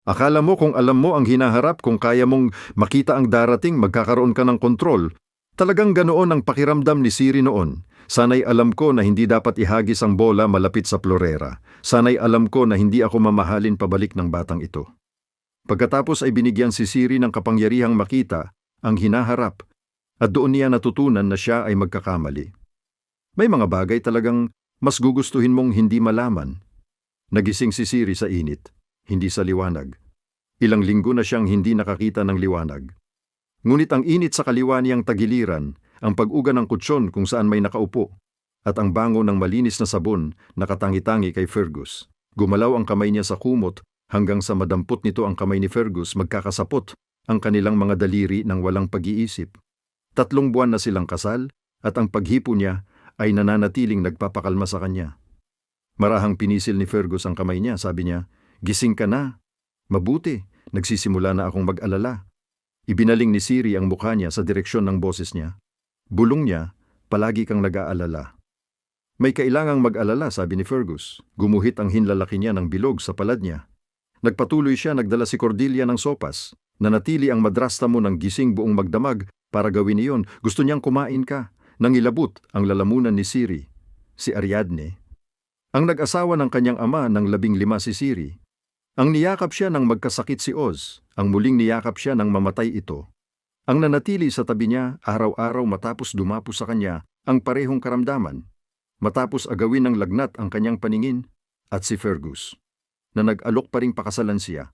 Akala mo kung alam mo ang hinaharap, kung kaya mong makita ang darating, magkakaroon ka ng kontrol. Talagang ganoon ang pakiramdam ni Siri noon. Sana'y alam ko na hindi dapat ihagis ang bola malapit sa florera. Sana'y alam ko na hindi ako mamahalin pabalik ng batang ito. Pagkatapos ay binigyan si Siri ng kapangyarihang makita ang hinaharap at doon niya natutunan na siya ay magkakamali. May mga bagay talagang mas gugustuhin mong hindi malaman. Nagising si Siri sa init, hindi sa liwanag. Ilang linggo na siyang hindi nakakita ng liwanag. Ngunit ang init sa kaliwa niyang tagiliran, ang pag-uga ng kutsyon kung saan may nakaupo, at ang bango ng malinis na sabon nakatangi-tangi kay Fergus. Gumalaw ang kamay niya sa kumot hanggang sa madampot nito ang kamay ni Fergus, magkakasapot ang kanilang mga daliri ng walang pag-iisip. 3 buwan na silang kasal at ang paghipo niya ay nananatiling nagpapakalma sa kanya. Marahang pinisil ni Fergus ang kamay niya, sabi niya, "Gising ka na. Mabuti, nagsisimula na akong mag-alala." Ibinaling ni Siri ang mukha niya sa direksyon ng boses niya. Bulong niya, "Palagi kang nag-aalala." "May kailangang mag-alala," sabi ni Fergus. Gumuhit ang hinlalaki niya ng bilog sa palad niya. Nagpatuloy siya, nagdala si Cordelia ng sopas. Nanatili ang madrasta mo ng gising buong magdamag para gawin iyon. Gusto niyang kumain ka. Nangilabot ang lalamunan ni Siri, si Ariadne. Ang nag-asawa ng kanyang ama ng 15 si Siri. Ang niyakap siya ng magkasakit si Oz, ang muling niyakap siya ng mamatay ito. Ang nanatili sa tabi niya araw-araw matapos dumapo sa kanya ang parehong karamdaman. Matapos agawin ng lagnat ang kanyang paningin, at si Fergus, na nag-alok pa ring pakasalan siya,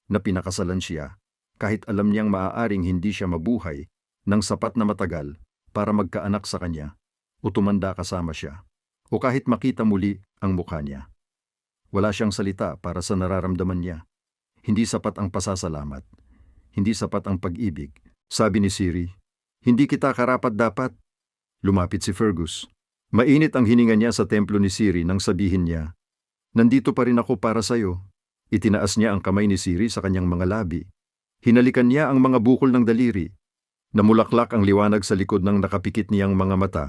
na pinakasalan siya, kahit alam niyang maaaring hindi siya mabuhay ng sapat na matagal para magkaanak sa kanya, o tumanda kasama siya, o kahit makita muli ang mukha niya. Wala siyang salita para sa nararamdaman niya. Hindi sapat ang pasasalamat. Hindi sapat ang pag-ibig. Sabi ni Siri, "Hindi kita karapat-dapat." Lumapit si Fergus. Mainit ang hininga niya sa templo ni Siri nang sabihin niya, "Nandito pa rin ako para sa'yo." Itinaas niya ang kamay ni Siri sa kanyang mga labi. Hinalikan niya ang mga bukol ng daliri. Namulaklak ang liwanag sa likod ng nakapikit niyang mga mata.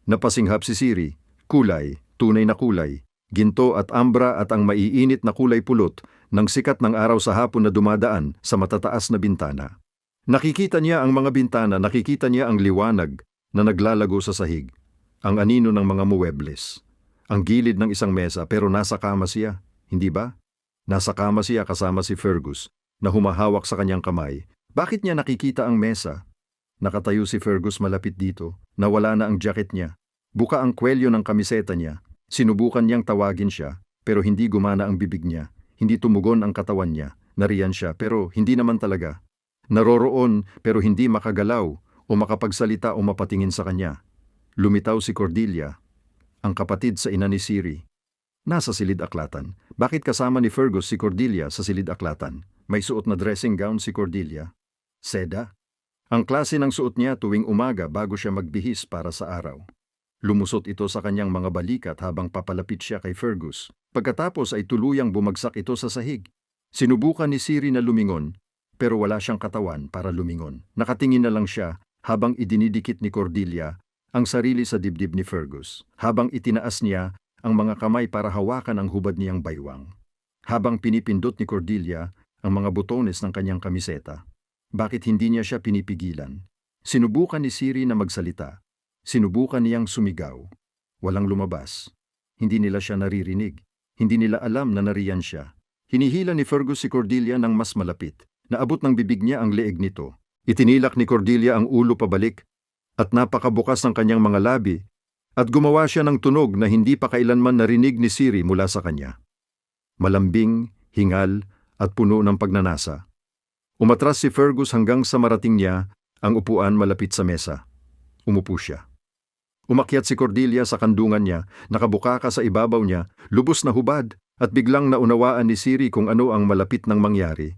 Napasinghap si Siri. Kulay, tunay na kulay, ginto at ambra at ang maiinit na kulay pulot ng sikat ng araw sa hapon na dumadaan sa matataas na bintana. Nakikita niya ang mga bintana, nakikita niya ang liwanag na naglalago sa sahig, ang anino ng mga muwebles, ang gilid ng isang mesa, pero nasa kama siya, hindi ba? Nasa kama siya kasama si Fergus na humahawak sa kanyang kamay. Bakit niya nakikita ang mesa? Nakatayo si Fergus malapit dito, nawala na ang jacket niya. Buka ang kwelyo ng kamiseta niya. Sinubukan niyang tawagin siya, pero hindi gumana ang bibig niya. Hindi tumugon ang katawan niya. Nariyan siya, pero hindi naman talaga. Naroroon, pero hindi makagalaw o makapagsalita o mapatingin sa kanya. Lumitaw si Cordelia, ang kapatid sa ina ni Siri. Nasa silid-aklatan. Bakit kasama ni Fergus si Cordelia sa silid-aklatan? May suot na dressing gown si Cordelia. Seda. Ang klase ng suot niya tuwing umaga bago siya magbihis para sa araw. Lumusot ito sa kanyang mga balikat habang papalapit siya kay Fergus. Pagkatapos ay tuluyang bumagsak ito sa sahig. Sinubukan ni Siri na lumingon, pero wala siyang katawan para lumingon. Nakatingin na lang siya habang idinidikit ni Cordelia ang sarili sa dibdib ni Fergus, habang itinaas niya ang mga kamay para hawakan ang hubad niyang baywang. Habang pinipindot ni Cordelia ang mga butones ng kanyang kamiseta. Bakit hindi niya siya pinipigilan? Sinubukan ni Siri na magsalita. Sinubukan niyang sumigaw. Walang lumabas. Hindi nila siya naririnig. Hindi nila alam na nariyan siya. Hinihila ni Fergus si Cordelia ng mas malapit. Naabot ng bibig niya ang leeg nito. Itinilak ni Cordelia ang ulo pabalik at napakabukas ng kanyang mga labi at gumawa siya ng tunog na hindi pa kailanman narinig ni Siri mula sa kanya. Malambing, hingal at puno ng pagnanasa. Umatras si Fergus hanggang sa marating niya ang upuan malapit sa mesa. Umupo siya. Umakyat si Cordelia sa kandungan niya, nakabukaka sa ibabaw niya, lubos na hubad, at biglang naunawaan ni Siri kung ano ang malapit nang mangyari.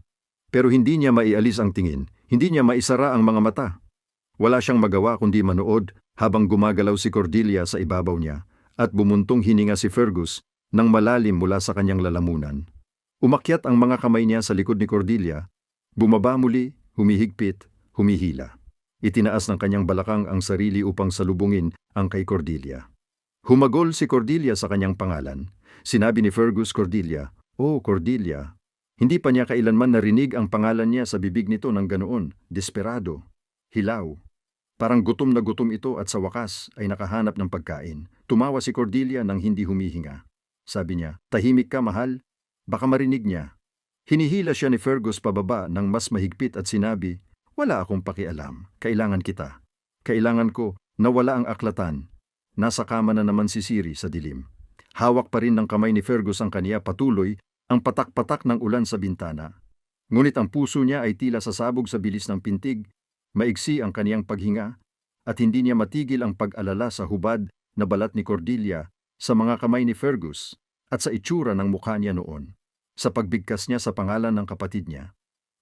Pero hindi niya maialis ang tingin, hindi niya maisara ang mga mata. Wala siyang magawa kundi manood habang gumagalaw si Cordelia sa ibabaw niya, at bumuntong hininga si Fergus nang malalim mula sa kanyang lalamunan. Umakyat ang mga kamay niya sa likod ni Cordelia, bumaba muli, humihigpit, humihila. Itinaas ng kanyang balakang ang sarili upang salubungin ang kay Cordelia. Humagol si Cordelia sa kanyang pangalan. Sinabi ni Fergus, "Cordelia." "Oh, Cordelia." Hindi pa niya kailanman narinig ang pangalan niya sa bibig nito ng ganoon, desperado, hilaw. Parang gutom na gutom ito at sa wakas ay nakahanap ng pagkain. Tumawa si Cordelia nang hindi humihinga. Sabi niya, "Tahimik ka, mahal." Baka marinig niya. Hinihila siya ni Fergus pababa ng mas mahigpit at sinabi, "Wala akong pakialam. Kailangan kita. Kailangan ko na wala ang aklatan." Nasa kama na naman si Siri sa dilim. Hawak pa rin ng kamay ni Fergus ang kaniya, patuloy ang patak-patak ng ulan sa bintana. Ngunit ang puso niya ay tila sasabog sa bilis ng pintig, maigsi ang kaniyang paghinga, at hindi niya matigil ang pag-alala sa hubad na balat ni Cordelia, sa mga kamay ni Fergus, at sa itsura ng mukha niya noon, sa pagbigkas niya sa pangalan ng kapatid niya.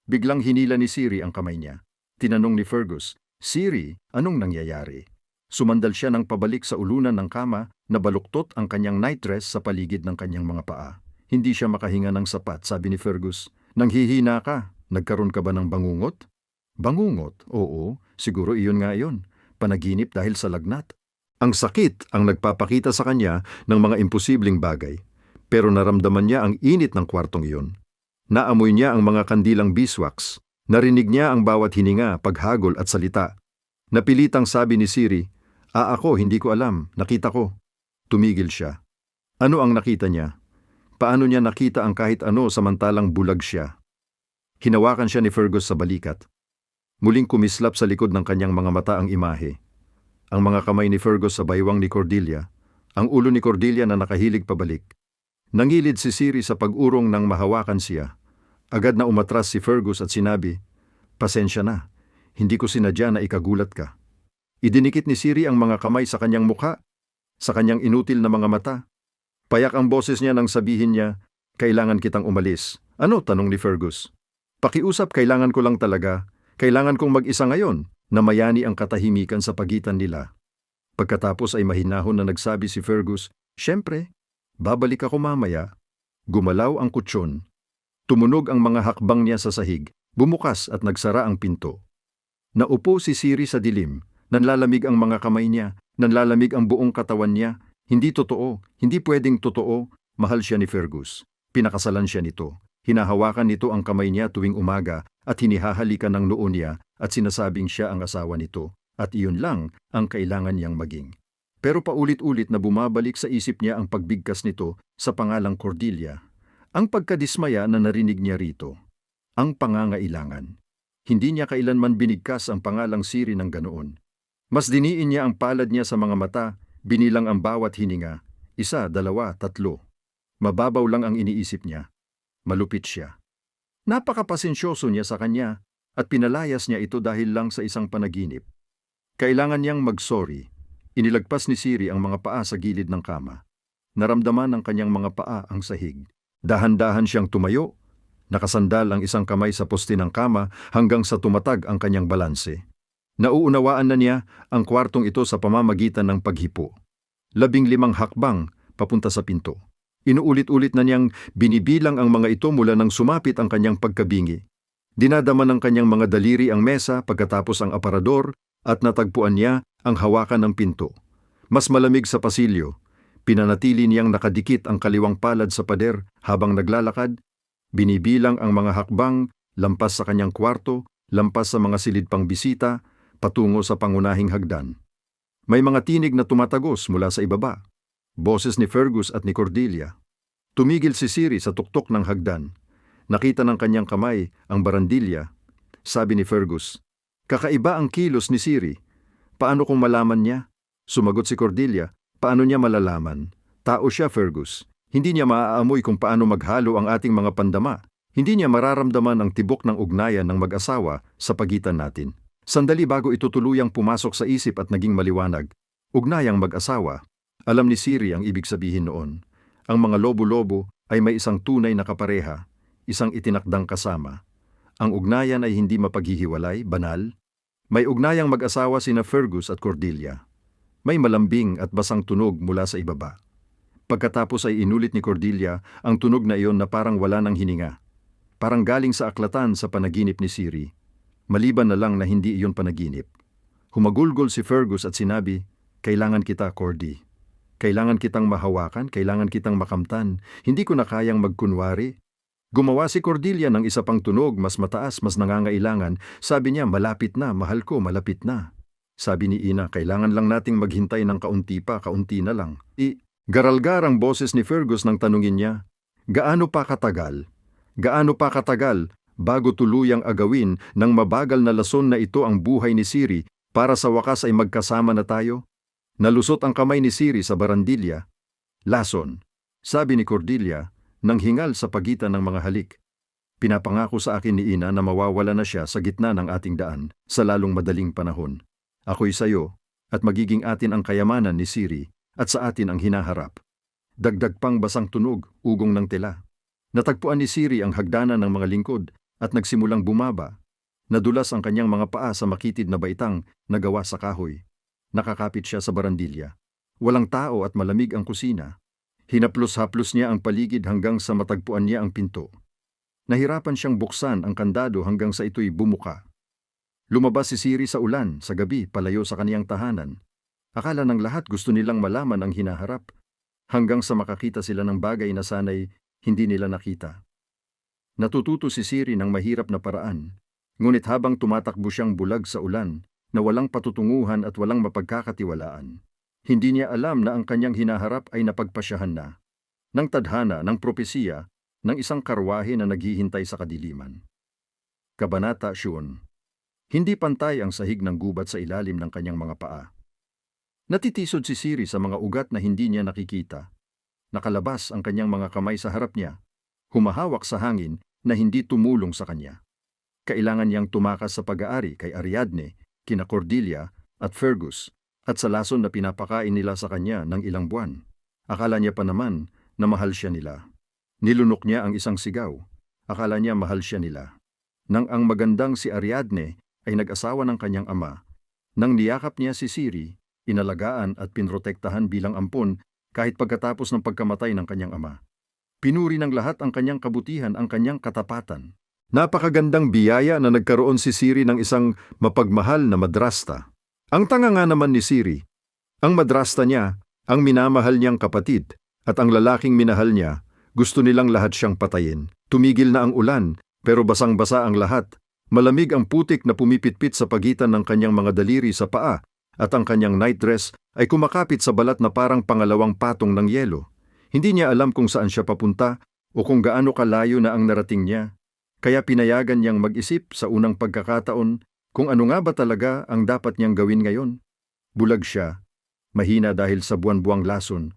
Biglang hinila ni Siri ang kamay niya. Tinanong ni Fergus, "Siri, anong nangyayari?" Sumandal siya ng pabalik sa ulunan ng kama na baluktot ang kanyang nightdress sa paligid ng kanyang mga paa. Hindi siya makahinga ng sapat, sabi ni Fergus. "Nanghihina ka. Nagkaroon ka ba ng bangungot?" "Bangungot? Oo, siguro iyon nga iyon. Panaginip dahil sa lagnat." Ang sakit ang nagpapakita sa kanya ng mga imposibleng bagay. Pero naramdaman niya ang init ng kwartong iyon. Naamoy niya ang mga kandilang beeswax. Narinig niya ang bawat hininga, paghagol at salita. Napilitang sabi ni Siri, Ako, hindi ko alam. Nakita ko." Tumigil siya. Ano ang nakita niya? Paano niya nakita ang kahit ano samantalang bulag siya? Hinawakan siya ni Fergus sa balikat. Muling kumislap sa likod ng kanyang mga mata ang imahe. Ang mga kamay ni Fergus sa baywang ni Cordelia, ang ulo ni Cordelia na nakahilig pabalik. Nangilid si Siri sa pag-urong nang mahawakan siya. Agad na umatras si Fergus at sinabi, "Pasensya na, hindi ko sinadya na ikagulat ka." Idinikit ni Siri ang mga kamay sa kanyang mukha, sa kanyang inutil na mga mata. Payak ang boses niya nang sabihin niya, "Kailangan kitang umalis." "Ano?" tanong ni Fergus. "Pakiusap, kailangan ko lang talaga. Kailangan kong mag-isa ngayon." Namayani ang katahimikan sa pagitan nila. Pagkatapos ay mahinahon na nagsabi si Fergus, "Siyempre, babalik ako mamaya." Gumalaw ang kutsyon. Tumunog ang mga hakbang niya sa sahig, bumukas at nagsara ang pinto. Naupo si Siri sa dilim, nanlalamig ang mga kamay niya, nanlalamig ang buong katawan niya. Hindi totoo, hindi pwedeng totoo, mahal siya ni Fergus. Pinakasalan siya nito. Hinahawakan nito ang kamay niya tuwing umaga at hinihahalikan ng noo niya at sinasabing siya ang asawa nito at iyon lang ang kailangan niyang maging. Pero paulit-ulit na bumabalik sa isip niya ang pagbigkas nito sa pangalang Cordelia. Ang pagkadismaya na narinig niya rito. Ang pangangailangan. Hindi niya kailanman binigkas ang pangalang Siri ng ganoon. Mas diniin niya ang palad niya sa mga mata, binilang ang bawat hininga. 1, 2, 3. Mababaw lang ang iniisip niya. Malupit siya. Napakapasensyoso niya sa kanya at pinalayas niya ito dahil lang sa isang panaginip. Kailangan niyang mag-sorry. Inilagpas ni Siri ang mga paa sa gilid ng kama. Naramdaman ng kanyang mga paa ang sahig. Dahan-dahan siyang tumayo. Nakasandal ang isang kamay sa poste ng kama hanggang sa tumatag ang kanyang balanse. Nauunawaan na niya ang kwartong ito sa pamamagitan ng paghipo. 15 hakbang papunta sa pinto. Inuulit-ulit na niyang binibilang ang mga ito mula nang sumapit ang kanyang pagkabingi. Dinadama ng kanyang mga daliri ang mesa pagkatapos ang aparador at natagpuan niya ang hawakan ng pinto. Mas malamig sa pasilyo. Pinanatili niyang nakadikit ang kaliwang palad sa pader habang naglalakad. Binibilang ang mga hakbang lampas sa kanyang kwarto, lampas sa mga silid pang bisita, patungo sa pangunahing hagdan. May mga tinig na tumatagos mula sa ibaba. Boses ni Fergus at ni Cordelia. Tumigil si Siri sa tuktok ng hagdan. Nakita ng kanyang kamay ang barandilya. Sabi ni Fergus, "Kakaiba ang kilos ni Siri. Paano kung malaman niya?" Sumagot si Cordelia, "Paano niya malalaman? Tao siya, Fergus. Hindi niya maaamoy kung paano maghalo ang ating mga pandama. Hindi niya mararamdaman ang tibok ng ugnayan ng mag-asawa sa pagitan natin." Sandali bago ito tuluyang pumasok sa isip at naging maliwanag. Ugnayang mag-asawa. Alam ni Siri ang ibig sabihin noon. Ang mga lobo-lobo ay may isang tunay na kapareha, isang itinakdang kasama. Ang ugnayan ay hindi mapaghihiwalay, banal. May ugnayang mag-asawa sina Fergus at Cordelia. May malambing at basang tunog mula sa ibaba. Pagkatapos ay inulit ni Cordelia ang tunog na iyon na parang wala ng hininga. Parang galing sa aklatan sa panaginip ni Siri. Maliban na lang na hindi iyon panaginip. Humagulgol si Fergus at sinabi, "Kailangan kita, Cordy. Kailangan kitang mahawakan, kailangan kitang makamtan. Hindi ko na kayang magkunwari." Gumawa si Cordelia ng isa pang tunog, mas mataas, mas nangangailangan. Sabi niya, malapit na, mahal ko, malapit na. Sabi ni Ina, kailangan lang nating maghintay ng kaunti pa, kaunti na lang. Garalgar ang boses ni Fergus nang tanungin niya, gaano pa katagal? Gaano pa katagal bago tuluyang agawin ng mabagal na lason na ito ang buhay ni Siri para sa wakas ay magkasama na tayo? Nalusot ang kamay ni Siri sa barandilya. Lason, sabi ni Cordelia, nang hingal sa pagitan ng mga halik. Pinapangako sa akin ni Ina na mawawala na siya sa gitna ng ating daan sa lalong madaling panahon. Ako'y sayo at magiging atin ang kayamanan ni Siri at sa atin ang hinaharap. Dagdag pang basang tunog, ugong ng tela. Natagpuan ni Siri ang hagdanan ng mga lingkod at nagsimulang bumaba. Nadulas ang kanyang mga paa sa makitid na baitang na gawa sa kahoy. Nakakapit siya sa barandilya. Walang tao at malamig ang kusina. Hinaplos-haplos niya ang paligid hanggang sa matagpuan niya ang pinto. Nahirapan siyang buksan ang kandado hanggang sa ito'y bumuka. Lumabas si Siri sa ulan, sa gabi, palayo sa kaniyang tahanan. Akala ng lahat gusto nilang malaman ang hinaharap, hanggang sa makakita sila ng bagay na sana'y hindi nila nakita. Natututo si Siri ng mahirap na paraan, ngunit habang tumatakbo siyang bulag sa ulan, na walang patutunguhan at walang mapagkakatiwalaan, hindi niya alam na ang kanyang hinaharap ay napagpasyahan na, ng tadhana, ng propesiya, ng isang karwahe na naghihintay sa kadiliman. Kabanata 7. Hindi pantay ang sahig ng gubat sa ilalim ng kanyang mga paa. Natitisod si Siri sa mga ugat na hindi niya nakikita. Nakalabas ang kanyang mga kamay sa harap niya, humahawak sa hangin na hindi tumulong sa kanya. Kailangan niyang tumakas sa pag-aari kay Ariadne, kina Cordelia at Fergus, at sa lason na pinapakain nila sa kanya ng ilang buwan. Akala niya pa naman na mahal siya nila. Nilunok niya ang isang sigaw. Akala niya mahal siya nila. Nang ang magandang si Ariadne ay nag-asawa ng kanyang ama, nang niyakap niya si Siri, inalagaan at pinrotektahan bilang ampon kahit pagkatapos ng pagkamatay ng kanyang ama. Pinuri ng lahat ang kanyang kabutihan, ang kanyang katapatan. Napakagandang biyaya na nagkaroon si Siri ng isang mapagmahal na madrasta. Ang tanga nga naman ni Siri, ang madrasta niya, ang minamahal niyang kapatid, at ang lalaking minahal niya, gusto nilang lahat siyang patayin. Tumigil na ang ulan, pero basang-basa ang lahat. Malamig ang putik na pumipitpit sa pagitan ng kanyang mga daliri sa paa, at ang kanyang nightdress ay kumakapit sa balat na parang pangalawang patong ng yelo. Hindi niya alam kung saan siya papunta o kung gaano kalayo na ang narating niya. Kaya pinayagan niyang mag-isip sa unang pagkakataon kung ano nga ba talaga ang dapat niyang gawin ngayon. Bulag siya, mahina dahil sa buwan-buwang lason,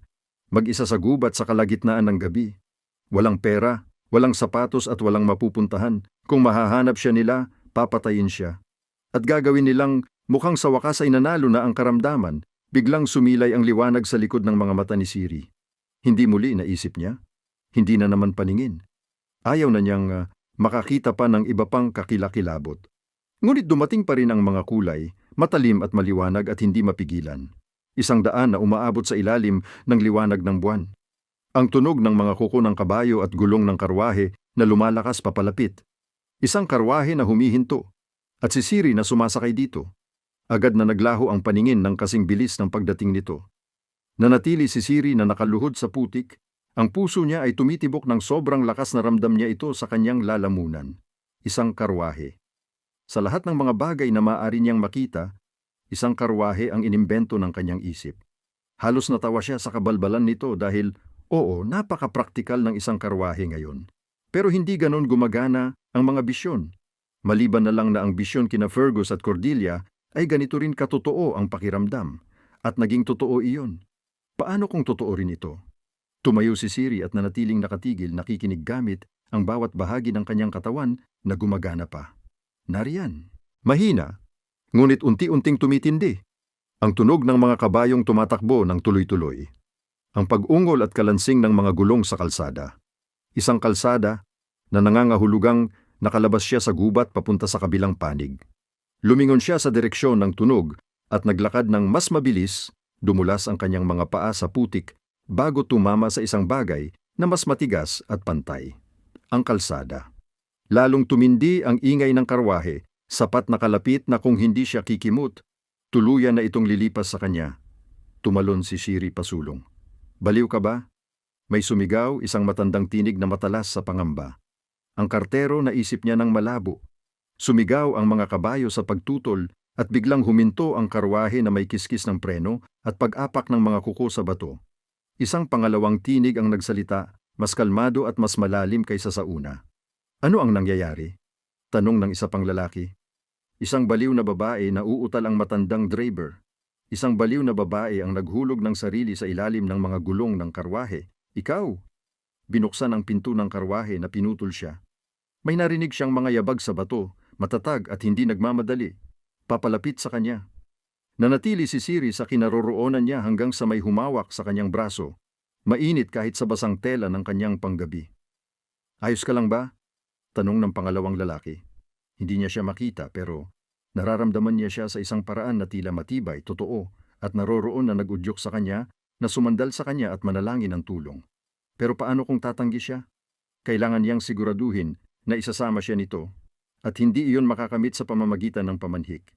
mag-isa sa gubat sa kalagitnaan ng gabi. Walang pera, walang sapatos at walang mapupuntahan. Kung mahahanap siya nila, papatayin siya. At gagawin nilang mukhang sa wakas ay nanalo na ang karamdaman. Biglang sumilay ang liwanag sa likod ng mga mata ni Siri. Hindi muli naisip niya. Hindi na naman paningin. Ayaw na niyang makakita pa ng iba pang kakilakilabot. Ngunit dumating pa rin ang mga kulay, matalim at maliwanag at hindi mapigilan. Isang daan na umaabot sa ilalim ng liwanag ng buwan. Ang tunog ng mga kuko ng kabayo at gulong ng karwahe na lumalakas papalapit. Isang karwahe na humihinto, at si Siri na sumasakay dito. Agad na naglaho ang paningin ng kasing bilis ng pagdating nito. Nanatili si Siri na nakaluhod sa putik. Ang puso niya ay tumitibok ng sobrang lakas na ramdam niya ito sa kanyang lalamunan. Isang karwahe. Sa lahat ng mga bagay na maaari niyang makita, isang karwahe ang inimbento ng kanyang isip. Halos natawa siya sa kabalbalan nito dahil, oo, napaka-praktikal ng isang karwahe ngayon. Pero hindi ganon gumagana ang mga bisyon. Maliban na lang na ang bisyon kina Fergus at Cordelia ay ganito rin katotoo ang pakiramdam. At naging totoo iyon. Paano kung totoo rin ito? Tumayo si Siri at nanatiling nakatigil, nakikinig gamit ang bawat bahagi ng kanyang katawan na gumagana pa. Nariyan. Mahina, ngunit unti-unting tumitindi. Ang tunog ng mga kabayong tumatakbo ng tuloy-tuloy. Ang pag-ungol at kalansing ng mga gulong sa kalsada. Isang kalsada na nangangahulugang nakalabas siya sa gubat papunta sa kabilang panig. Lumingon siya sa direksyon ng tunog at naglakad ng mas mabilis, dumulas ang kanyang mga paa sa putik bago tumama sa isang bagay na mas matigas at pantay. Ang kalsada. Lalong tumindi ang ingay ng karwahe, sapat na kalapit na kung hindi siya kikimot, tuluyan na itong lilipas sa kanya. Tumalon si Siri pasulong. Baliw ka ba? May sumigaw, isang matandang tinig na matalas sa pangamba. Ang kartero naisip niya ng malabo. Sumigaw ang mga kabayo sa pagtutol at biglang huminto ang karwahe na may kiskis ng preno at pag-apak ng mga kuko sa bato. Isang pangalawang tinig ang nagsalita, mas kalmado at mas malalim kaysa sa una. Ano ang nangyayari? Tanong ng isa pang lalaki. Isang baliw na babae na uutal ang matandang driver. Isang baliw na babae ang naghulog ng sarili sa ilalim ng mga gulong ng karwahe. Ikaw! Binuksan ang pinto ng karwahe na pinutol siya. May narinig siyang mga yabag sa bato, matatag at hindi nagmamadali. Papalapit sa kanya. Nanatili si Siri sa kinaroroonan niya hanggang sa may humawak sa kanyang braso. Mainit kahit sa basang tela ng kanyang panggabi. Ayos ka lang ba? Tanong ng pangalawang lalaki. Hindi niya siya makita pero nararamdaman niya siya sa isang paraan na tila matibay, totoo, at naroroon na nagudyok sa kanya, na sumandal sa kanya at manalangin ng tulong. Pero paano kung tatanggi siya? Kailangan niyang siguraduhin na isasama siya nito at hindi iyon makakamit sa pamamagitan ng pamanhik.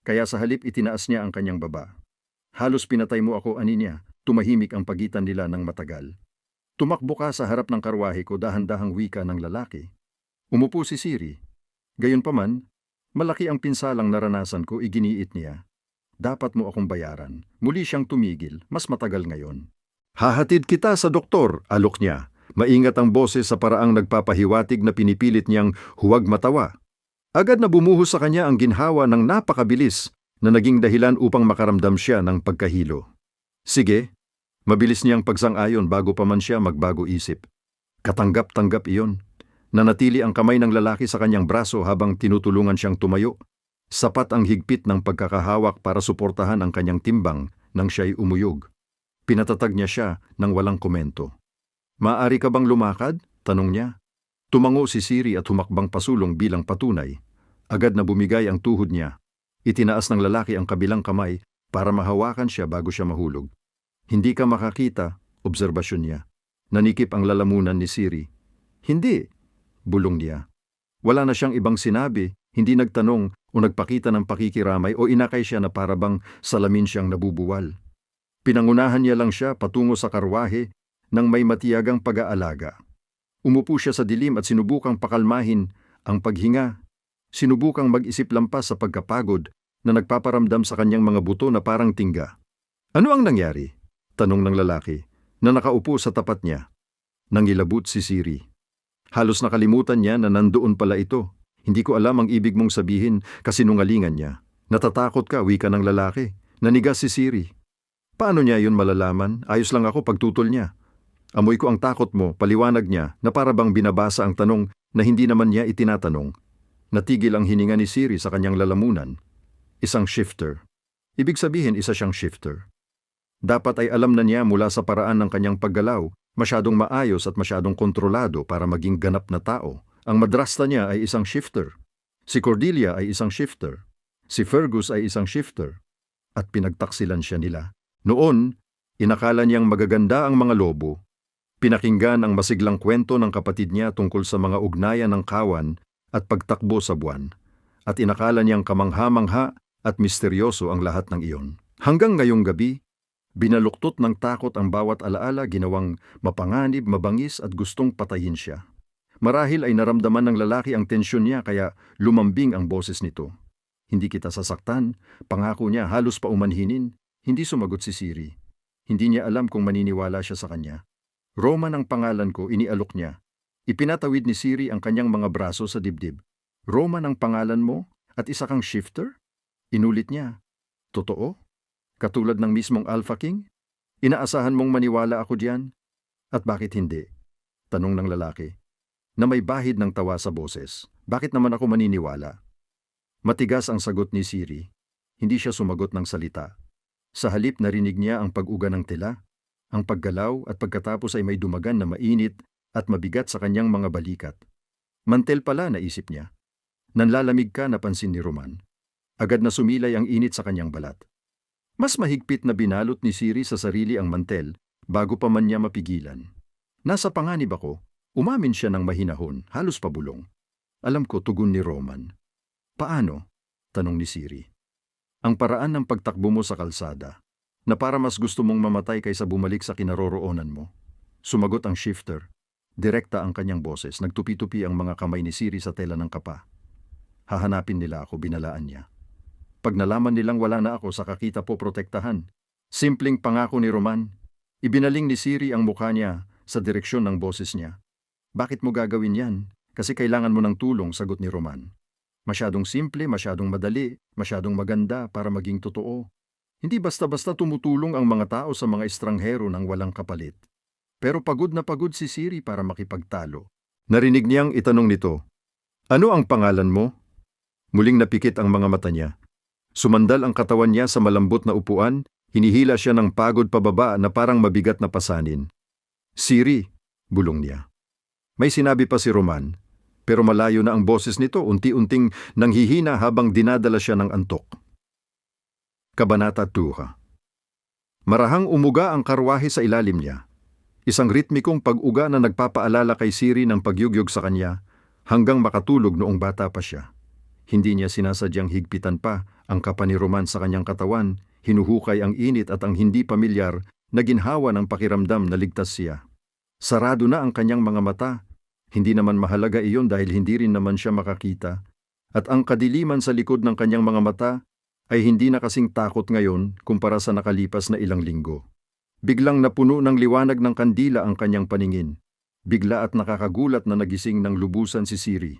Kaya sa halip itinaas niya ang kanyang baba. Halos pinatay mo ako, ani niya, tumahimik ang pagitan nila ng matagal. Tumakbo ka sa harap ng karwahe ko, dahan-dahang wika ng lalaki. Umupo si Siri. Gayunpaman, malaki ang pinsalang naranasan ko, iginiit niya. Dapat mo akong bayaran. Muli siyang tumigil, mas matagal ngayon. Hahatid kita sa doktor, alok niya. Maingat ang boses sa paraang nagpapahiwatig na pinipilit niyang huwag matawa. Agad na bumuhos sa kanya ang ginhawa ng napakabilis na naging dahilan upang makaramdam siya ng pagkahilo. Sige, mabilis niyang pagsang-ayon bago pa man siya magbago isip. Katanggap-tanggap iyon. Nanatili ang kamay ng lalaki sa kanyang braso habang tinutulungan siyang tumayo. Sapat ang higpit ng pagkakahawak para suportahan ang kanyang timbang nang siya'y umuyog. Pinatatag niya siya nang walang komento. Maaari ka bang lumakad? Tanong niya. Tumango si Siri at humakbang pasulong bilang patunay. Agad na bumigay ang tuhod niya. Itinaas ng lalaki ang kabilang kamay para mahawakan siya bago siya mahulog. Hindi ka makakita, obserbasyon niya. Nanikip ang lalamunan ni Siri. Hindi, bulong niya. Wala na siyang ibang sinabi, hindi nagtanong o nagpakita ng pakikiramay o inakay siya na parabang salamin siyang nabubuwal. Pinangunahan niya lang siya patungo sa karwahe nang may matiyagang pag-aalaga. Umupo siya sa dilim at sinubukang pakalmahin ang paghinga. Sinubukang mag-isip lampas sa pagkapagod na nagpaparamdam sa kanyang mga buto na parang tingga. Ano ang nangyari? Tanong ng lalaki na nakaupo sa tapat niya. Nangilabot si Siri. Halos nakalimutan niya na nandoon pala ito. Hindi ko alam ang ibig mong sabihin, kasinungalingan niya. Natatakot ka, wika ng lalaki. Nanigas si Siri. Paano niya yun malalaman? Ayos lang ako pagtutol niya. Amoy ko ang takot mo, paliwanag niya na parabang binabasa ang tanong na hindi naman niya itinatanong. Natigil ang hininga ni Siri sa kanyang lalamunan. Isang shifter. Ibig sabihin isa siyang shifter. Dapat ay alam na niya mula sa paraan ng kanyang paggalaw, masyadong maayos at masyadong kontrolado para maging ganap na tao. Ang madrasta niya ay isang shifter. Si Cordelia ay isang shifter. Si Fergus ay isang shifter. At pinagtaksilan siya nila. Noon, inakala niyang magaganda ang mga lobo. Pinakinggan ang masiglang kwento ng kapatid niya tungkol sa mga ugnayan ng kawan at pagtakbo sa buwan. At inakala niyang kamangha-mangha at misteryoso ang lahat ng iyon. Hanggang ngayong gabi, binaluktot ng takot ang bawat alaala, ginawang mapanganib, mabangis at gustong patayin siya. Marahil ay naramdaman ng lalaki ang tensyon niya kaya lumambing ang boses nito. Hindi kita sasaktan, pangako niya halos paumanhinin. Hindi sumagot si Siri. Hindi niya alam kung maniniwala siya sa kanya. Roman ang pangalan ko, inialok niya. Ipinatawid ni Siri ang kanyang mga braso sa dibdib. Roman ang pangalan mo at isa kang shifter? Inulit niya. Totoo? Katulad ng mismong Alpha King? Inaasahan mong maniwala ako diyan? At bakit hindi? Tanong ng lalaki. Na may bahid ng tawa sa boses. Bakit naman ako maniniwala? Matigas ang sagot ni Siri. Hindi siya sumagot ng salita. Sa halip narinig niya ang pag-uga ng tela, ang paggalaw at pagkatapos ay may dumagan na mainit at mabigat sa kanyang mga balikat. Mantel pala, naisip niya. Nanlalamig ka, napansin ni Roman. Agad na sumilay ang init sa kanyang balat. Mas mahigpit na binalot ni Siri sa sarili ang mantel bago pa man niya mapigilan. Nasa panganib ako, umamin siya ng mahinahon, halos pabulong. Alam ko, tugon ni Roman. Paano? Tanong ni Siri. Ang paraan ng pagtakbo mo sa kalsada, na para mas gusto mong mamatay kaysa bumalik sa kinaroroonan mo. Sumagot ang shifter. Direkta ang kanyang boses, nagtupi-tupi ang mga kamay ni Siri sa tela ng kapa. Hahanapin nila ako, binalaan niya. Pag nalaman nilang wala na ako, saka kita po protektahan. Simpleng pangako ni Roman. Ibinaling ni Siri ang mukha niya sa direksyon ng boses niya. Bakit mo gagawin yan? Kasi kailangan mo ng tulong, sagot ni Roman. Masyadong simple, masyadong madali, masyadong maganda para maging totoo. Hindi basta-basta tumutulong ang mga tao sa mga estranghero nang walang kapalit. Pero pagod na pagod si Siri para makipagtalo. Narinig niyang itanong nito, "Ano ang pangalan mo?" Muling napikit ang mga mata niya. Sumandal ang katawan niya sa malambot na upuan, hinihila siya ng pagod pababa na parang mabigat na pasanin. "Siri," bulong niya. May sinabi pa si Roman, pero malayo na ang boses nito, unti-unting nanghihina habang dinadala siya ng antok. Kabanata 2. Marahang umuga ang karwahe sa ilalim niya. Isang ritmikong pag-uga na nagpapaalala kay Siri ng pagyugyog sa kanya hanggang makatulog noong bata pa siya. Hindi niya sinasadyang higpitan pa ang kapa ni Roman sa kanyang katawan, hinuhukay ang init at ang hindi pamilyar na ginhawa ng pakiramdam na ligtas siya. Sarado na ang kanyang mga mata. Hindi naman mahalaga iyon dahil hindi rin naman siya makakita. At ang kadiliman sa likod ng kanyang mga mata ay hindi na kasing takot ngayon kumpara sa nakalipas na ilang linggo. Biglang napuno ng liwanag ng kandila ang kanyang paningin. Bigla at nakakagulat na nagising ng lubusan si Siri.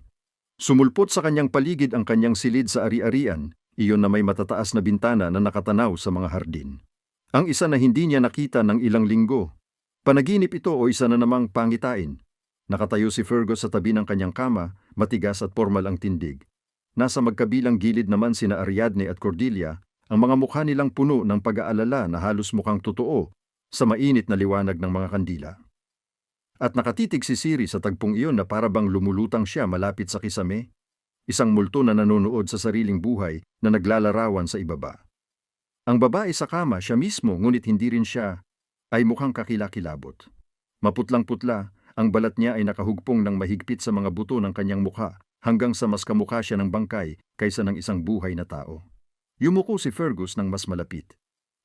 Sumulpot sa kanyang paligid ang kanyang silid sa ari-arian, iyon na may matataas na bintana na nakatanaw sa mga hardin. Ang isa na hindi niya nakita ng ilang linggo. Panaginip ito o isa na namang pangitain. Nakatayo si Fergus sa tabi ng kanyang kama, matigas at formal ang tindig. Nasa magkabilang gilid naman sina Ariadne at Cordelia, ang mga mukha nilang puno ng pag-aalala na halos mukhang totoo sa mainit na liwanag ng mga kandila. At nakatitig si Siri sa tagpong iyon na parabang lumulutang siya malapit sa kisame, isang multo na nanonood sa sariling buhay na naglalarawan sa ibaba. Ang babae sa kama, siya mismo, ngunit hindi rin siya, ay mukhang kakilakilabot. Maputlang-putla, ang balat niya ay nakahugpong ng mahigpit sa mga buto ng kanyang mukha hanggang sa mas kamukha siya ng bangkay kaysa ng isang buhay na tao. Yumuko si Fergus ng mas malapit.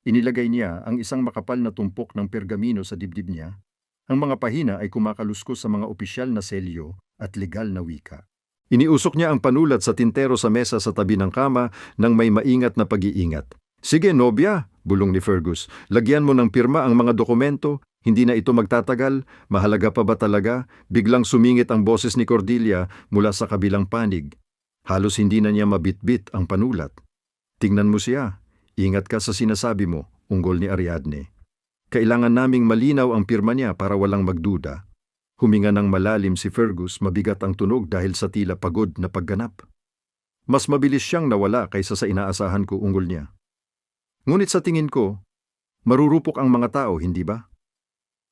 Inilagay niya ang isang makapal na tumpok ng pergamino sa dibdib niya. Ang mga pahina ay kumakaluskos sa mga opisyal na selyo at legal na wika. Iniusok niya ang panulat sa tintero sa mesa sa tabi ng kama nang may maingat na pag-iingat. "Sige, nobya," bulong ni Fergus. "Lagyan mo ng pirma ang mga dokumento. Hindi na ito magtatagal. Mahalaga pa ba talaga?" Biglang sumingit ang boses ni Cordelia mula sa kabilang panig. Halos hindi na niya mabitbit ang panulat. "Tingnan mo siya. Ingat ka sa sinasabi mo," unggol ni Ariadne. "Kailangan naming malinaw ang pirma niya para walang magduda." Huminga ng malalim si Fergus, mabigat ang tunog dahil sa tila pagod na pagganap. "Mas mabilis siyang nawala kaysa sa inaasahan ko," unggol niya. "Ngunit sa tingin ko, marurupok ang mga tao, hindi ba?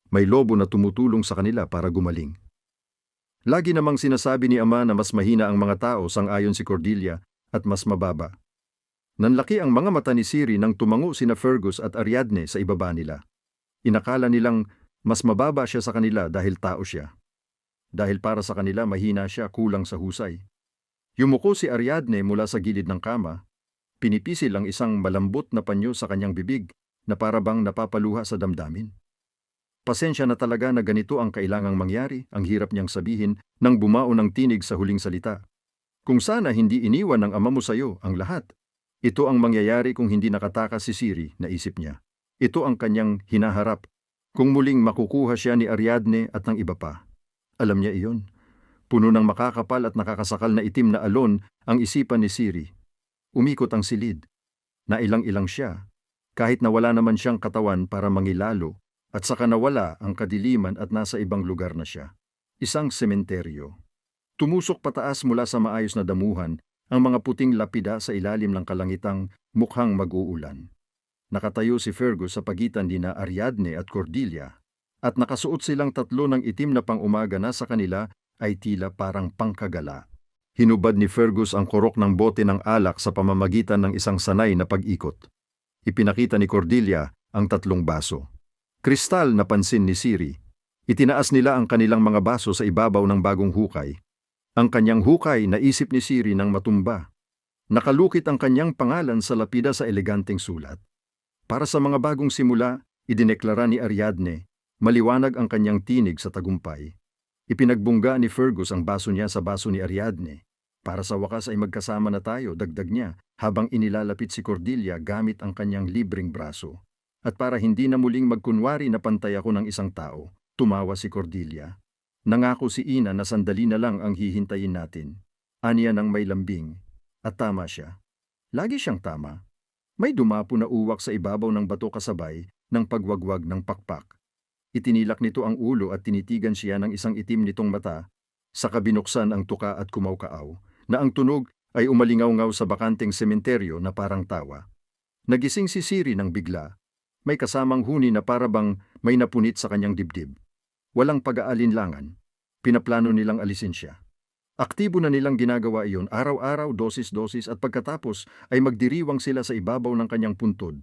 May lobo na tumutulong sa kanila para gumaling." Lagi namang sinasabi ni Ama na mas mahina ang mga tao, sang-ayon si Cordelia, at mas mababa. Nanlaki ang mga mata ni Siri nang tumango sina Fergus at Ariadne sa ibaba nila. Inakala nilang mas mababa siya sa kanila dahil tao siya. Dahil para sa kanila mahina siya, kulang sa husay. Yumuko si Ariadne mula sa gilid ng kama. Pinipisil ang isang malambot na panyo sa kanyang bibig na parabang napapaluha sa damdamin. Pasensya na talaga na ganito ang kailangang mangyari, ang hirap niyang sabihin nang bumao ng tinig sa huling salita. "Kung sana hindi iniwan ng ama mo sa iyo ang lahat. Ito ang mangyayari kung hindi nakatakas si Siri," naisip niya. Ito ang kanyang hinaharap kung muling makukuha siya ni Ariadne at ng iba pa. Alam niya iyon. Puno ng makakapal at nakakasakal na itim na alon ang isipan ni Siri. Umikot ang silid. Nailang-ilang siya, kahit na wala naman siyang katawan para mangilalo, at saka nawala ang kadiliman at nasa ibang lugar na siya. Isang sementeryo. Tumusok pataas mula sa maayos na damuhan ang mga puting lapida sa ilalim ng kalangitang mukhang mag-uulan. Nakatayo si Fergus sa pagitan nina Ariadne at Cordelia, at nakasuot silang tatlo ng itim na pang-umaga na sa kanila ay tila parang pangkagala. Hinubad ni Fergus ang korok ng bote ng alak sa pamamagitan ng isang sanay na pag-ikot. Ipinakita ni Cordelia ang tatlong baso. Kristal, napansin ni Siri. Itinaas nila ang kanilang mga baso sa ibabaw ng bagong hukay. Ang kanyang hukay, naisip ni Siri, nang matumba. Nakalukit ang kanyang pangalan sa lapida sa eleganteng sulat. Para sa mga bagong simula, idineklara ni Ariadne, maliwanag ang kanyang tinig sa tagumpay. Ipinagbungga ni Fergus ang baso niya sa baso ni Ariadne. Para sa wakas ay magkasama na tayo, dagdag niya, habang inilalapit si Cordelia gamit ang kanyang libreng braso. At para hindi na muling magkunwari na pantay ako ng isang tao, tumawa si Cordelia. Nangako si Ina na sandali na lang ang hihintayin natin. Aniya ng may lambing. At tama siya. Lagi siyang tama. May dumapo na uwak sa ibabaw ng bato kasabay ng pagwagwag ng pakpak. Itinilak nito ang ulo at tinitigan siya ng isang itim nitong mata, saka binuksan ang tuka at kumawkaaw, na ang tunog ay umalingaw-ngaw sa bakanteng sementeryo na parang tawa. Nagising si Siri ng bigla. May kasamang huni na parabang may napunit sa kanyang dibdib. Walang pag-aalinlangan. Pinaplano nilang alisin siya. Aktibo na nilang ginagawa iyon araw-araw, dosis-dosis at pagkatapos ay magdiriwang sila sa ibabaw ng kanyang puntod.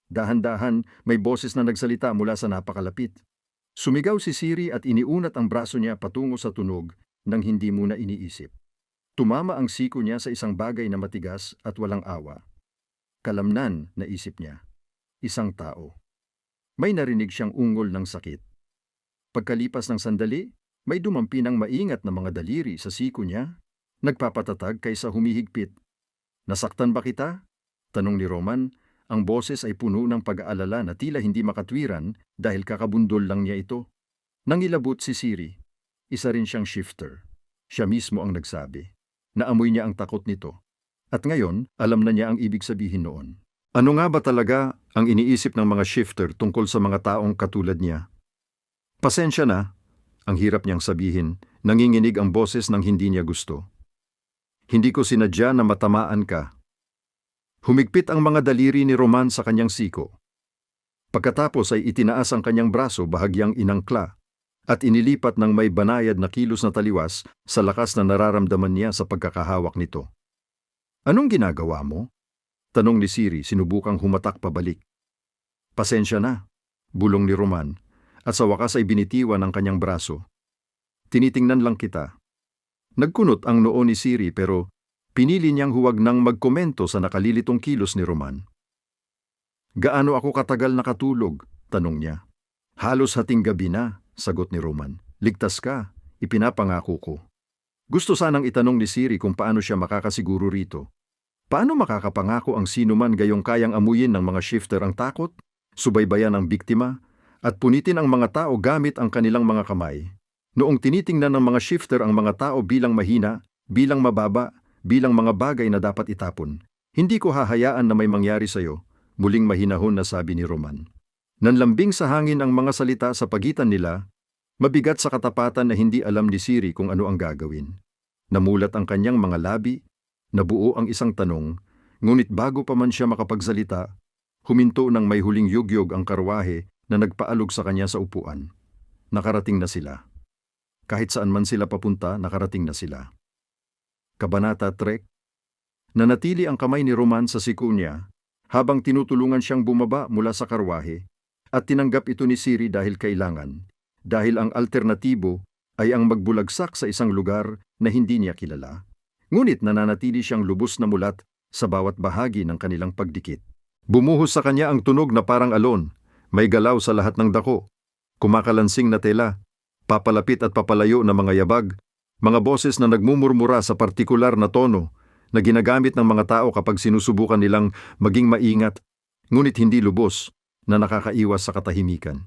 Dahan-dahan may boses na nagsalita mula sa napakalapit. Sumigaw si Siri at iniunat ang braso niya patungo sa tunog nang hindi muna iniisip. Tumama ang siko niya sa isang bagay na matigas at walang awa. Kalamnan, naisip niya. Isang tao. May narinig siyang ungol ng sakit. Pagkalipas ng sandali, may dumampi ng maingat na mga daliri sa siko niya. Nagpapatatag kaysa humihigpit. Nasaktan ba kita? Tanong ni Roman. Ang boses ay puno ng pag-aalala na tila hindi makatwiran dahil kakabundol lang niya ito. Nangilabot si Siri. Isa rin siyang shifter. Siya mismo ang nagsabi. Naamoy niya ang takot nito. At ngayon, alam na niya ang ibig sabihin noon. Ano nga ba talaga ang iniisip ng mga shifter tungkol sa mga taong katulad niya? Pasensya na, ang hirap niyang sabihin, nanginginig ang boses ng hindi niya gusto. Hindi ko sinadya na matamaan ka. Humigpit ang mga daliri ni Roman sa kanyang siko. Pagkatapos ay itinaas ang kanyang braso bahagyang inangkla at inilipat ng may banayad na kilos na taliwas sa lakas na nararamdaman niya sa pagkakahawak nito. Anong ginagawa mo? Tanong ni Siri, sinubukang humatak pabalik. Pasensya na, bulong ni Roman, at sa wakas ay binitiwan ang kanyang braso. Tinitingnan lang kita. Nagkunot ang noo ni Siri pero pinili niyang huwag nang magkomento sa nakalilitong kilos ni Roman. Gaano ako katagal nakatulog? Tanong niya. Halos hating gabi na, sagot ni Roman. Ligtas ka, ipinapangako ko. Gusto sanang itanong ni Siri kung paano siya makakasiguro rito. Paano makakapangako ang sinuman gayong kayang amuyin ng mga shifter ang takot, subaybayan ang biktima, at punitin ang mga tao gamit ang kanilang mga kamay? Noong tinitingnan ng mga shifter ang mga tao bilang mahina, bilang mababa, bilang mga bagay na dapat itapon. Hindi ko hahayaan na may mangyari sa'yo, muling mahinahon na sabi ni Roman. Nanlambing sa hangin ang mga salita sa pagitan nila, mabigat sa katapatan na hindi alam ni Siri kung ano ang gagawin. Namulat ang kanyang mga labi, nabuo ang isang tanong, ngunit bago pa man siya makapagsalita, huminto ng may huling yugyog ang karwahe na nagpaalog sa kanya sa upuan. Nakarating na sila. Kahit saan man sila papunta, nakarating na sila. Kabanata 3. Nanatili ang kamay ni Roman sa siko niya habang tinutulungan siyang bumaba mula sa karwahe at tinanggap ito ni Siri dahil kailangan, dahil ang alternatibo ay ang magbulagsak sa isang lugar na hindi niya kilala. Ngunit nananatili siyang lubos na mulat sa bawat bahagi ng kanilang pagdikit. Bumuhos sa kanya ang tunog na parang alon, may galaw sa lahat ng dako, kumakalansing na tela, papalapit at papalayo na mga yabag, mga boses na nagmumurmura sa partikular na tono na ginagamit ng mga tao kapag sinusubukan nilang maging maingat, ngunit hindi lubos na nakakaiwas sa katahimikan.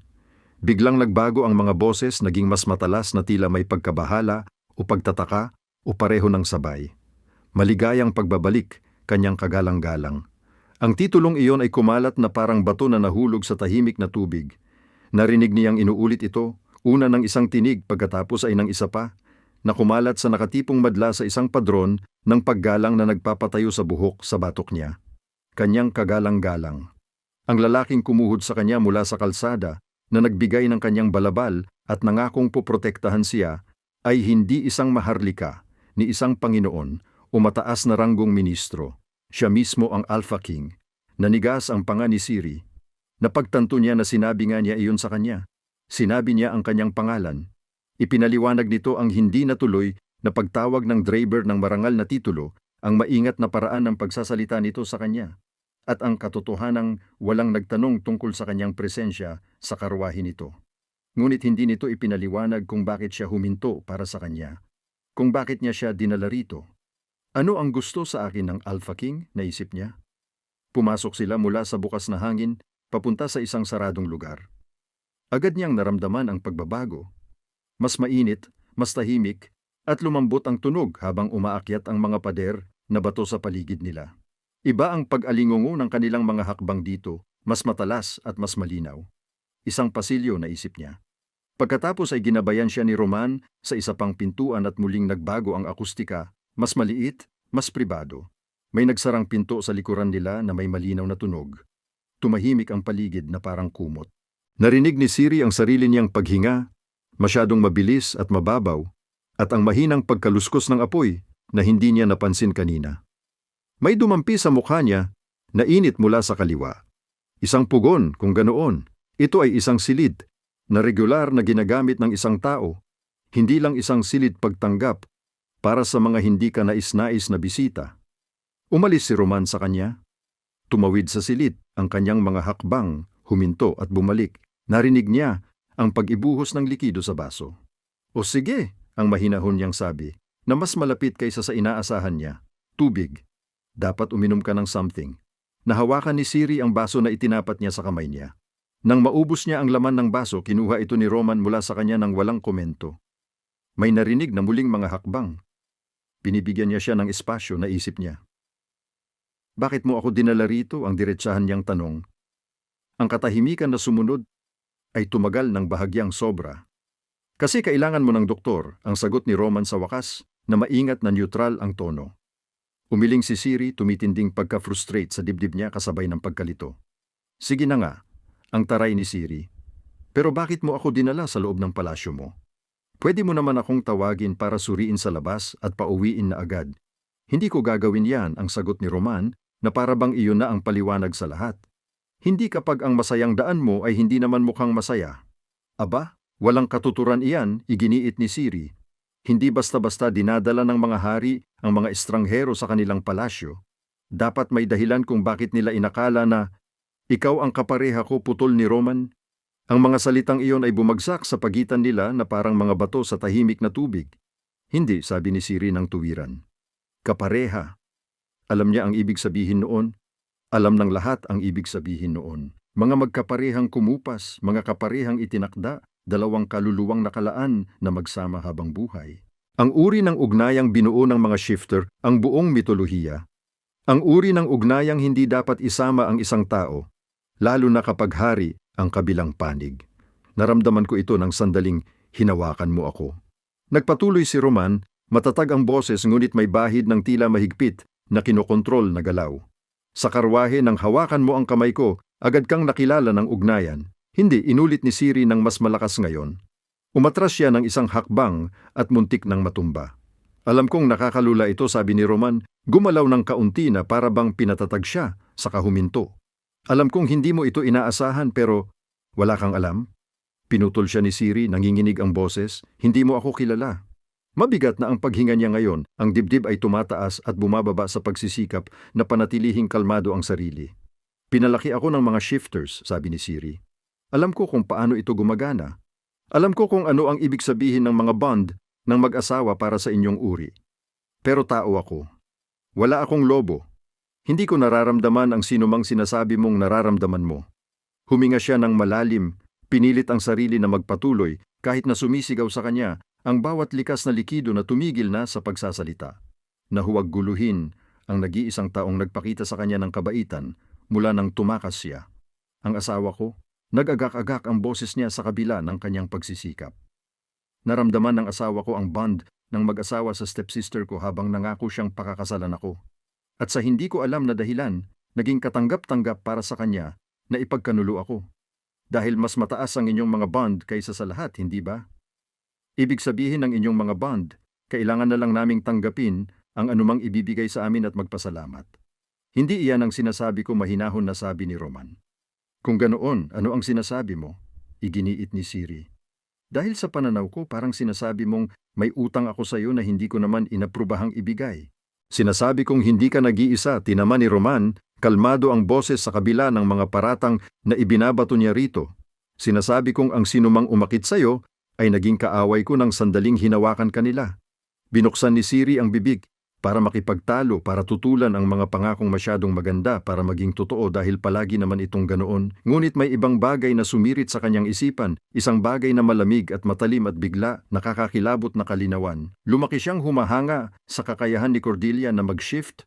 Biglang nagbago ang mga boses, naging mas matalas na tila may pagkabahala o pagtataka o pareho ng sabay. Maligayang pagbabalik, kanyang kagalang-galang. Ang titulong iyon ay kumalat na parang bato na nahulog sa tahimik na tubig. Narinig niyang inuulit ito, una ng isang tinig pagkatapos ay ng isa pa, na kumalat sa nakatipong madla sa isang padron ng paggalang na nagpapatayo sa buhok sa batok niya. Kanyang kagalang-galang. Ang lalaking kumuhod sa kanya mula sa kalsada na nagbigay ng kanyang balabal at nangakong poprotektahan siya ay hindi isang maharlika ni isang Panginoon o mataas na ranggong ministro. Siya mismo ang Alpha King. Nanigas ang panga ni Siri. Napagtanto niya na sinabi nga niya iyon sa kanya. Sinabi niya ang kanyang pangalan. Ipinaliwanag nito ang hindi natuloy na pagtawag ng Draber ng marangal na titulo, ang maingat na paraan ng pagsasalita nito sa kanya, at ang katotohanang walang nagtanong tungkol sa kanyang presensya sa karwahe nito. Ngunit hindi nito ipinaliwanag kung bakit siya huminto para sa kanya, kung bakit niya siya dinala rito. Ano ang gusto sa akin ng Alpha King, naisip niya. Pumasok sila mula sa bukas na hangin, papunta sa isang saradong lugar. Agad niyang naramdaman ang pagbabago. Mas mainit, mas tahimik, at lumambot ang tunog habang umaakyat ang mga pader na bato sa paligid nila. Iba ang pag-alingungo ng kanilang mga hakbang dito, mas matalas at mas malinaw. Isang pasilyo, naisip niya. Pagkatapos ay ginabayan siya ni Roman sa isa pang pintuan at muling nagbago ang akustika, mas maliit, mas pribado. May nagsarang pinto sa likuran nila na may malinaw na tunog. Tumahimik ang paligid na parang kumot. Narinig ni Siri ang sarili niyang paghinga, masyadong mabilis at mababaw, at ang mahinang pagkaluskos ng apoy na hindi niya napansin kanina. May dumampi sa mukha niya na init mula sa kaliwa. Isang pugon, kung ganoon. Ito ay isang silid na regular na ginagamit ng isang tao, hindi lang isang silid pagtanggap para sa mga hindi ka nais-nais na bisita. Umalis si Roman sa kanya. Tumawid sa silid ang kanyang mga hakbang, huminto at bumalik. Narinig niya ang pag-ibuhos ng likido sa baso. O sige, ang mahinahon niyang sabi, na mas malapit kaysa sa inaasahan niya. Tubig. Dapat uminom ka ng something. Nahawakan ni Siri ang baso na itinapat niya sa kamay niya. Nang maubos niya ang laman ng baso, kinuha ito ni Roman mula sa kanya ng walang komento. May narinig na muling mga hakbang. Binibigyan niya siya ng espasyo, naisip niya. Bakit mo ako dinala rito? Ang diretsahan niyang tanong. Ang katahimikan na sumunod ay tumagal ng bahagyang sobra. Kasi kailangan mo ng doktor, ang sagot ni Roman sa wakas na maingat na neutral ang tono. Umiling si Siri, tumitinding pagka-frustrate sa dibdib niya kasabay ng pagkalito. Sige na nga, ang taray ni Siri. Pero bakit mo ako dinala sa loob ng palasyo mo? Pwede mo naman akong tawagin para suriin sa labas at pauwiin na agad. Hindi ko gagawin yan, ang sagot ni Roman, na para bang iyon na ang paliwanag sa lahat. Hindi kapag ang masayang daan mo ay hindi naman mukhang masaya. Aba, walang katuturan iyan, iginiit ni Siri. Hindi basta-basta dinadala ng mga hari ang mga estranghero sa kanilang palasyo. Dapat may dahilan kung bakit nila inakala na ikaw ang kapareha ko, putol ni Roman. Ang mga salitang iyon ay bumagsak sa pagitan nila na parang mga bato sa tahimik na tubig. Hindi, sabi ni Siri ng tuwiran. Kapareha. Alam niya ang ibig sabihin noon. Alam ng lahat ang ibig sabihin noon. Mga magkaparehang kumupas, mga kaparehang itinakda, dalawang kaluluwang nakalaan na magsama habang buhay. Ang uri ng ugnayang binuo ng mga shifter ang buong mitolohiya. Ang uri ng ugnayang hindi dapat isama ang isang tao, lalo na kapag hari ang kabilang panig. Naramdaman ko ito ng sandaling hinawakan mo ako. Nagpatuloy si Roman, matatag ang boses ngunit may bahid ng tila mahigpit na kinokontrol na galaw. Sa karwahe ng hawakan mo ang kamay ko, agad kang nakilala ng ugnayan. Hindi, inulit ni Siri ng mas malakas ngayon. Umatras siya ng isang hakbang at muntik ng matumba. Alam kong nakakalula ito, sabi ni Roman, gumalaw ng kaunti na para bang pinatatag siya, saka huminto. Alam kong hindi mo ito inaasahan pero wala kang alam. Pinutol siya ni Siri, nanginginig ang boses, hindi mo ako kilala. Mabigat na ang paghinga niya ngayon, ang dibdib ay tumataas at bumababa sa pagsisikap na panatilihing kalmado ang sarili. Pinalaki ako ng mga shifters, sabi ni Siri. Alam ko kung paano ito gumagana. Alam ko kung ano ang ibig sabihin ng mga bond ng mag-asawa para sa inyong uri. Pero tao ako. Wala akong lobo. Hindi ko nararamdaman ang sinumang sinasabi mong nararamdaman mo. Huminga siya ng malalim, pinilit ang sarili na magpatuloy kahit na sumisigaw sa kanya ang bawat likas na likido na tumigil na sa pagsasalita. Nahuwag guluhin ang nag-iisang taong nagpakita sa kanya ng kabaitan mula nang tumakas siya. Ang asawa ko, nag-agak-agak ang boses niya sa kabila ng kanyang pagsisikap. Naramdaman ng asawa ko ang bond ng mag-asawa sa stepsister ko habang nangako siyang pakakasalan ako. At sa hindi ko alam na dahilan, naging katanggap-tanggap para sa kanya na ipagkanulo ako. Dahil mas mataas ang inyong mga bond kaysa sa lahat, hindi ba? Ibig sabihin ng inyong mga bond, kailangan na lang naming tanggapin ang anumang ibibigay sa amin at magpasalamat. Hindi iyan ang sinasabi ko, mahinahon na sabi ni Roman. Kung ganoon, ano ang sinasabi mo? Iginiit ni Siri. Dahil sa pananaw ko, parang sinasabi mong may utang ako sa iyo na hindi ko naman inaprubahang ibigay. Sinasabi kong hindi ka nag-iisa, tinaman ni Roman, kalmado ang boses sa kabila ng mga paratang na ibinabato niya rito. Sinasabi kong ang sinumang umakit sa'yo ay naging kaaway ko nang sandaling hinawakan kanila. Binuksan ni Siri ang bibig para makipagtalo, para tutulan ang mga pangakong masyadong maganda para maging totoo dahil palagi naman itong ganoon. Ngunit may ibang bagay na sumirit sa kanyang isipan, isang bagay na malamig at matalim at bigla, nakakakilabot na kalinawan. Lumaki siyang humahanga sa kakayahan ni Cordelia na mag-shift,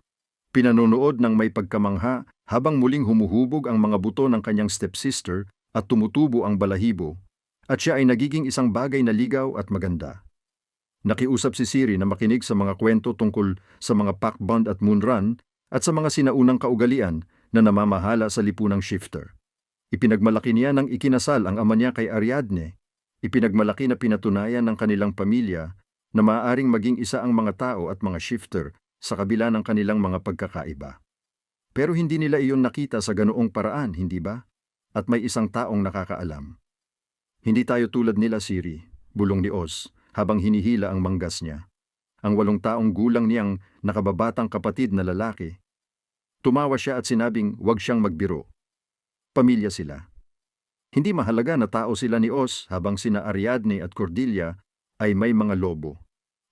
pinanonood ng may pagkamangha habang muling humuhubog ang mga buto ng kanyang stepsister at tumutubo ang balahibo, at siya ay nagiging isang bagay na ligaw at maganda. Nakiusap si Siri na makinig sa mga kwento tungkol sa mga pack bond at moonrun at sa mga sinaunang kaugalian na namamahala sa lipunang shifter. Ipinagmalaki niya nang ikinasal ang ama niya kay Ariadne. Ipinagmalaki na pinatunayan ng kanilang pamilya na maaaring maging isa ang mga tao at mga shifter sa kabila ng kanilang mga pagkakaiba. Pero hindi nila iyon nakita sa ganoong paraan, hindi ba? At may isang taong nakakaalam. Hindi tayo tulad nila, Siri, bulong ni Oz, habang hinihila ang manggas niya. Ang 8 taong gulang niyang nakababatang kapatid na lalaki. Tumawa siya at sinabing huwag siyang magbiro. Pamilya sila. Hindi mahalaga na tao sila ni Oz habang sina Ariadne at Cordelia ay may mga lobo.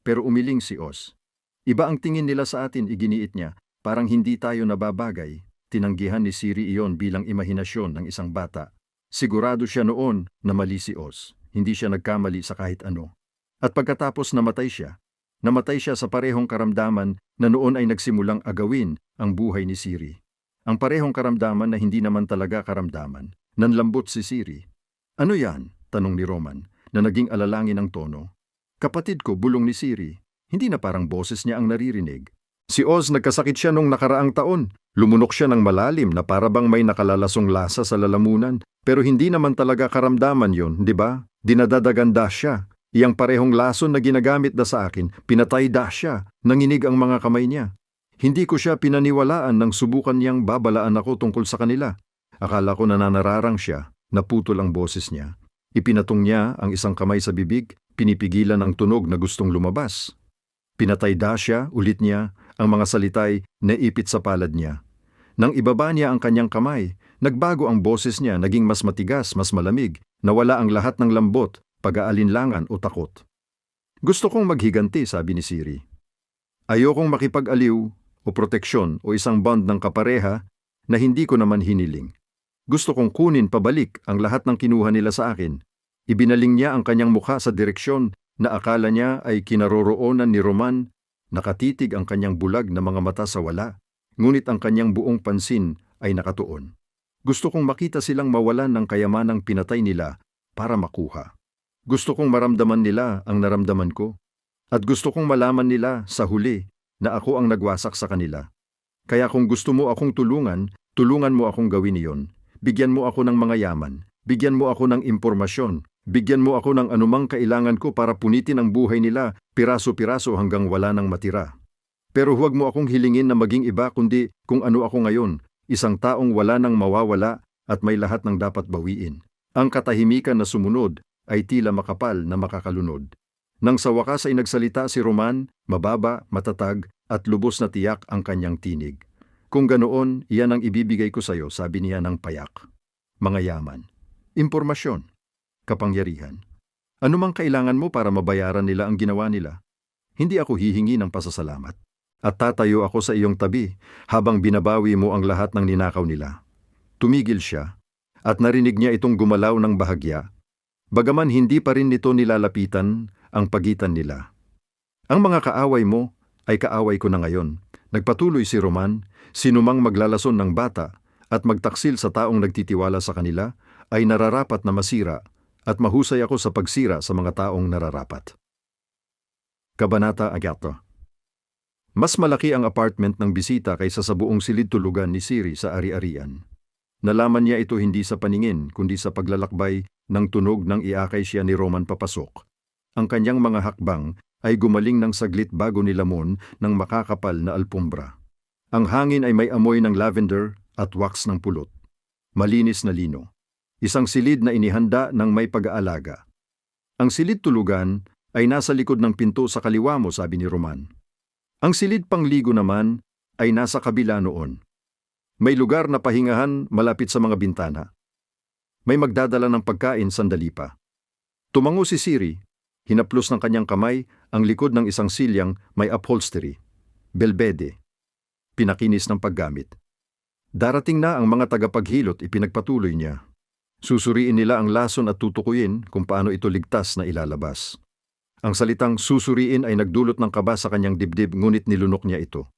Pero umiling si Oz. Iba ang tingin nila sa atin, iginiit niya, parang hindi tayo nababagay. Tinanggihan ni Siri iyon bilang imahinasyon ng isang bata. Sigurado siya noon na mali si Oz. Hindi siya nagkamali sa kahit ano. At pagkatapos namatay siya sa parehong karamdaman na noon ay nagsimulang agawin ang buhay ni Siri. Ang parehong karamdaman na hindi naman talaga karamdaman. Nanlambot si Siri. Ano yan? Tanong ni Roman, na naging alalangin ang tono. Kapatid ko, bulong ni Siri. Hindi na parang boses niya ang naririnig. Si Oz nagkasakit siya nung nakaraang taon. Lumunok siya ng malalim na parabang may nakalalasong lasa sa lalamunan. Pero hindi naman talaga karamdaman yon, di ba? Dinadadaganda siya. Iyang parehong lason na ginagamit na sa akin, pinatay siya, nanginig ang mga kamay niya. Hindi ko siya pinaniwalaan nang subukan niyang babalaan ako tungkol sa kanila. Akala ko nananararang siya, naputol ang boses niya. Ipinatong niya ang isang kamay sa bibig, pinipigilan ang tunog na gustong lumabas. Pinatay siya, ulit niya, ang mga salitay naipit sa palad niya. Nang ibaba niya ang kanyang kamay, nagbago ang boses niya, naging mas matigas, mas malamig, nawala ang lahat ng lambot, pag-aalinlangan o takot. Gusto kong maghiganti, sabi ni Siri. Ayokong makipag-aliw o proteksyon o isang bond ng kapareha na hindi ko naman hiniling. Gusto kong kunin pabalik ang lahat ng kinuha nila sa akin. Ibinaling niya ang kanyang mukha sa direksyon na akala niya ay kinaroroonan ni Roman. Nakatitig ang kanyang bulag na mga mata sa wala, ngunit ang kanyang buong pansin ay nakatuon. Gusto kong makita silang mawalan ng kayamanang pinatay nila para makuha. Gusto kong maramdaman nila ang naramdaman ko. At gusto kong malaman nila sa huli na ako ang nagwasak sa kanila. Kaya kung gusto mo akong tulungan, tulungan mo akong gawin iyon. Bigyan mo ako ng mga yaman. Bigyan mo ako ng impormasyon. Bigyan mo ako ng anumang kailangan ko para punitin ang buhay nila, piraso-piraso hanggang wala nang matira. Pero huwag mo akong hilingin na maging iba kundi kung ano ako ngayon, isang taong wala nang mawawala at may lahat ng dapat bawiin. Ang katahimikan na sumunod ay tila makapal na makakalunod. Nang sa wakas ay nagsalita si Roman, mababa, matatag, at lubos na tiyak ang kanyang tinig. Kung ganoon, iyan ang ibibigay ko sa iyo, sabi niya ng payak. Mga yaman, impormasyon, kapangyarihan. Anumang kailangan mo para mabayaran nila ang ginawa nila. Hindi ako hihingi ng pasasalamat. At tatayo ako sa iyong tabi habang binabawi mo ang lahat ng ninakaw nila. Tumigil siya, at narinig niya itong gumalaw ng bahagya. Bagaman hindi pa rin nito nilalapitan ang pagitan nila. Ang mga kaaway mo ay kaaway ko na ngayon. Nagpatuloy si Roman, sinumang maglalason ng bata at magtaksil sa taong nagtitiwala sa kanila ay nararapat na masira at mahusay ako sa pagsira sa mga taong nararapat. Kabanata 4. Mas malaki ang apartment ng bisita kaysa sa buong silid-tulugan ni Siri sa ari-arian. Nalaman niya ito hindi sa paningin kundi sa paglalakbay ng tunog nang iakay siya ni Roman papasok. Ang kanyang mga hakbang ay gumaling ng saglit bago nilamon ng makakapal na alpumbra. Ang hangin ay may amoy ng lavender at wax ng pulot. Malinis na lino. Isang silid na inihanda ng may pag-aalaga. Ang silid-tulugan ay nasa likod ng pinto sa kaliwa mo, sabi ni Roman. Ang silid pangligo naman ay nasa kabila noon. May lugar na pahingahan malapit sa mga bintana. May magdadala ng pagkain sandali pa. Tumango si Siri. Hinaplos ng kanyang kamay ang likod ng isang silyang may upholstery. Belbede. Pinakinis ng paggamit. Darating na ang mga tagapaghilot, ipinagpatuloy niya. Susuriin nila ang lason at tutukuyin kung paano ito ligtas na ilalabas. Ang salitang susuriin ay nagdulot ng kaba sa kanyang dibdib, ngunit nilunok niya ito.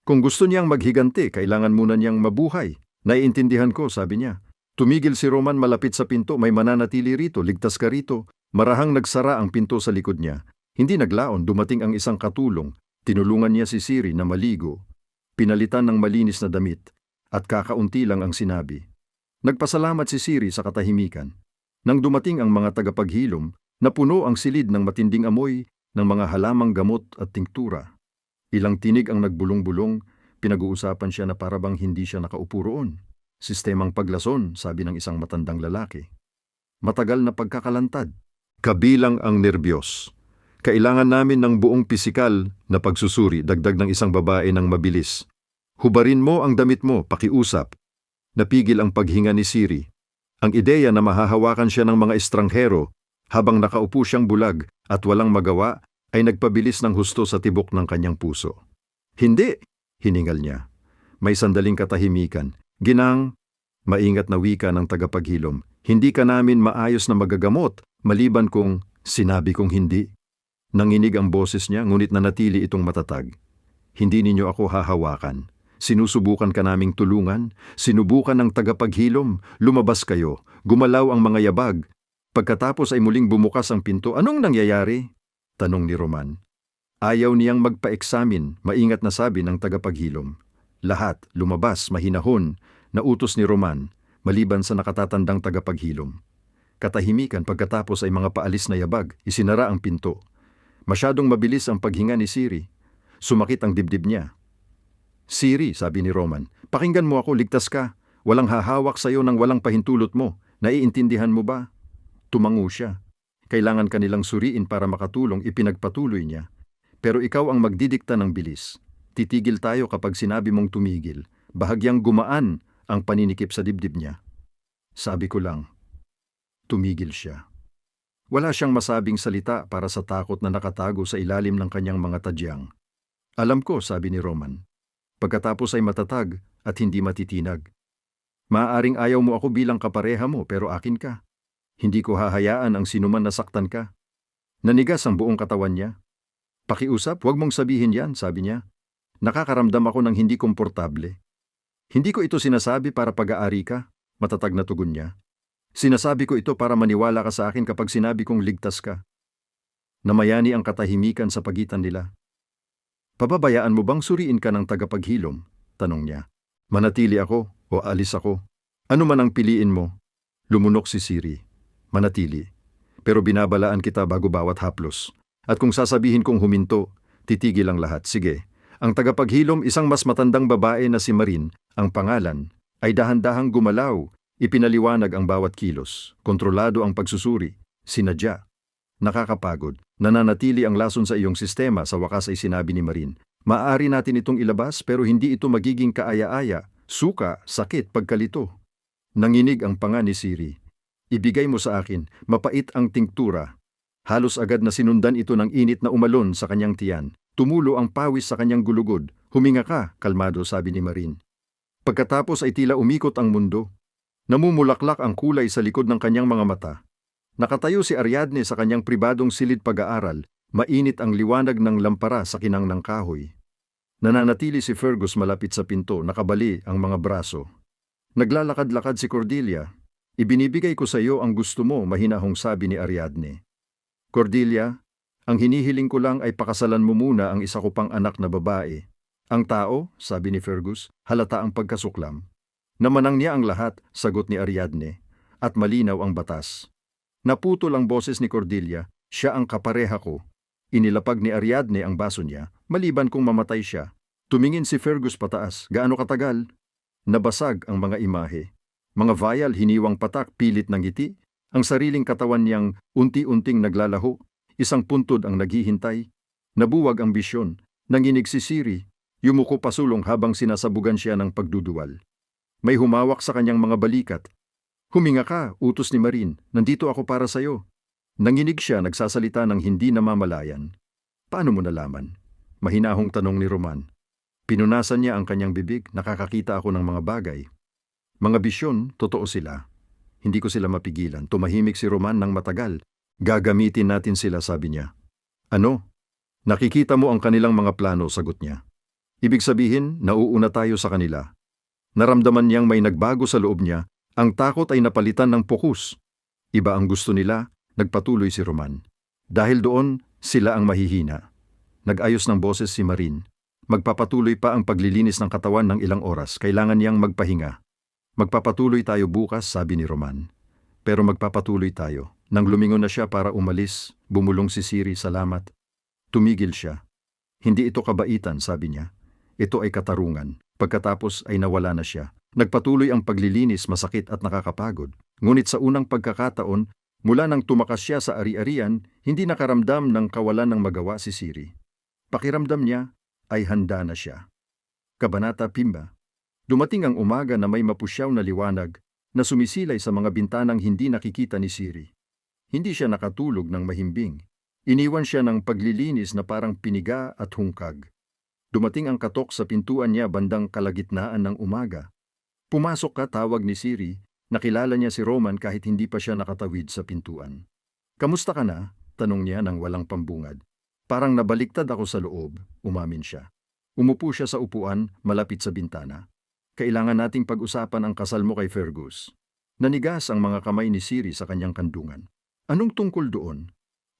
Kung gusto niyang maghiganti, kailangan muna niyang mabuhay. Naiintindihan ko, sabi niya. Tumigil si Roman malapit sa pinto, may mananatili rito, ligtas ka rito. Marahang nagsara ang pinto sa likod niya. Hindi naglaon, dumating ang isang katulong. Tinulungan niya si Siri na maligo. Pinalitan ng malinis na damit. At kakaunti lang ang sinabi. Nagpasalamat si Siri sa katahimikan. Nang dumating ang mga tagapaghilom, napuno ang silid ng matinding amoy ng mga halamang gamot at tinktura. Ilang tinig ang nagbulong-bulong, pinag-uusapan siya na parabang hindi siya nakaupo roon. Sistemang paglason, sabi ng isang matandang lalaki. Matagal na pagkakalantad. Kabilang ang nerbiyos. Kailangan namin ng buong pisikal na pagsusuri, dagdag ng isang babae ng mabilis. Hubarin mo ang damit mo, pakiusap. Napigil ang paghinga ni Siri. Ang ideya na mahahawakan siya ng mga estranghero habang nakaupo siyang bulag at walang magawa ay nagpabilis ng husto sa tibok ng kanyang puso. Hindi, hiningal niya. May sandaling katahimikan. Ginang, maingat na wika ng tagapaghilom, hindi ka namin maayos na magagamot maliban kung sinabi kong hindi. Nanginig ang boses niya, ngunit nanatili itong matatag. Hindi ninyo ako hahawakan. Sinusubukan ka naming tulungan, sinubukan ng tagapaghilom, lumabas kayo, gumalaw ang mga yabag. Pagkatapos ay muling bumukas ang pinto. Anong nangyayari? Tanong ni Roman. Ayaw niyang magpa-eksamin, maingat na sabi ng tagapaghilom. Lahat lumabas mahinahon na utos ni Roman, maliban sa nakatatandang tagapaghilom. Katahimikan pagkatapos ay mga paalis na yabag, isinara ang pinto. Masyadong mabilis ang paghinga ni Siri. Sumakit ang dibdib niya. Siri, sabi ni Roman, pakinggan mo ako, ligtas ka. Walang hahawak sa iyo ng walang pahintulot mo. Naiintindihan mo ba? Tumango siya. Kailangan kanilang suriin para makatulong, ipinagpatuloy niya. Pero ikaw ang magdidikta ng bilis. Titigil tayo kapag sinabi mong tumigil. Bahagyang gumaan ang paninikip sa dibdib niya. Sabi ko lang, tumigil siya. Wala siyang masabing salita para sa takot na nakatago sa ilalim ng kanyang mga tadyang. Alam ko, sabi ni Roman. Pagkatapos ay matatag at hindi matitinag. Maaaring ayaw mo ako bilang kapareha mo, pero akin ka. Hindi ko hahayaan ang sinuman na saktan ka. Nanigas ang buong katawan niya. Pakiusap, huwag mong sabihin yan, sabi niya. Nakakaramdam ako ng hindi komportable. Hindi ko ito sinasabi para pag-aari ka, matatag na tugon niya. Sinasabi ko ito para maniwala ka sa akin kapag sinabi kong ligtas ka. Namayani ang katahimikan sa pagitan nila. Pababayaan mo bang suriin ka ng tagapaghilom? Tanong niya. Manatili ako o alis ako? Ano man ang piliin mo? Lumunok si Siri. Manatili. Pero binabalaan kita bago bawat haplos. At kung sasabihin kong huminto, titigil ang lahat. Sige. Ang tagapaghilom, isang mas matandang babae na si Marin, ang pangalan, ay dahan-dahang gumalaw. Ipinaliwanag ang bawat kilos. Kontrolado ang pagsusuri. Sinadya. Nakakapagod. Nananatili ang lason sa iyong sistema, sa wakas ay sinabi ni Marin. Maaari natin itong ilabas pero hindi ito magiging kaaya-aya. Suka, sakit, pagkalito. Nanginig ang panga ni Siri. Ibigay mo sa akin, mapait ang tinktura. Halos agad na sinundan ito ng init na umalon sa kanyang tiyan. Tumulo ang pawis sa kanyang gulugod. Huminga ka, kalmado, sabi ni Marin. Pagkatapos ay tila umikot ang mundo. Namumulaklak ang kulay sa likod ng kanyang mga mata. Nakatayo si Ariadne sa kanyang pribadong silid pag-aaral. Mainit ang liwanag ng lampara sa kinang ng kahoy. Nananatili si Fergus malapit sa pinto, nakabali ang mga braso. Naglalakad-lakad si Cordelia. Ibinibigay ko sa iyo ang gusto mo, mahinahong sabi ni Ariadne. Cordelia, ang hinihiling ko lang ay pakasalan mo muna ang isa ko pang anak na babae. Ang tao, sabi ni Fergus, halata ang pagkasuklam. Namanang niya ang lahat, sagot ni Ariadne, at malinaw ang batas. Naputol ang boses ni Cordelia, siya ang kapareha ko. Inilapag ni Ariadne ang baso niya, maliban kung mamatay siya. Tumingin si Fergus pataas, gaano katagal? Nabasag ang mga imahe. Mga vial hiniwang patak, pilit ng ngiti. Ang sariling katawan niyang unti-unting naglalaho. Isang puntod ang naghihintay. Nabuwag ang bisyon. Nanginig si Siri. Yumuko pasulong habang sinasabugan siya ng pagduduwal. May humawak sa kanyang mga balikat. Huminga ka, utos ni Marin. Nandito ako para sa'yo. Nanginig siya, nagsasalita ng hindi namamalayan. Paano mo nalaman? Mahinahong tanong ni Roman. Pinunasan niya ang kanyang bibig, nakakakita ako ng mga bagay. Mga bisyon, totoo sila. Hindi ko sila mapigilan. Tumahimik si Roman ng matagal. Gagamitin natin sila, sabi niya. Ano? Nakikita mo ang kanilang mga plano, sagot niya. Ibig sabihin, nauuna tayo sa kanila. Naramdaman niyang may nagbago sa loob niya. Ang takot ay napalitan ng pokus. Iba ang gusto nila, nagpatuloy si Roman. Dahil doon, sila ang mahihina. Nag-ayos ng boses si Marin. Magpapatuloy pa ang paglilinis ng katawan ng ilang oras. Kailangan niyang magpahinga. Magpapatuloy tayo bukas, sabi ni Roman. Pero magpapatuloy tayo. Nang lumingon na siya para umalis, bumulong si Siri, salamat. Tumigil siya. Hindi ito kabaitan, sabi niya. Ito ay katarungan. Pagkatapos ay nawala na siya. Nagpatuloy ang paglilinis, masakit at nakakapagod. Ngunit sa unang pagkakataon, mula nang tumakas siya sa ari-arian, hindi nakaramdam ng kawalan ng magawa si Siri. Pakiramdam niya ay handa na siya. Kabanata 5. Dumating ang umaga na may mapusyaw na liwanag na sumisilay sa mga bintanang hindi nakikita ni Siri. Hindi siya nakatulog ng mahimbing. Iniwan siya ng paglilinis na parang piniga at hungkag. Dumating ang katok sa pintuan niya bandang kalagitnaan ng umaga. Pumasok ka, tawag ni Siri. Nakilala niya si Roman kahit hindi pa siya nakatawid sa pintuan. Kamusta ka na? Tanong niya nang walang pambungad. Parang nabaliktad ako sa loob, umamin siya. Umupo siya sa upuan malapit sa bintana. Kailangan nating pag-usapan ang kasal mo kay Fergus. Nanigas ang mga kamay ni Siri sa kanyang kandungan. Anong tungkol doon?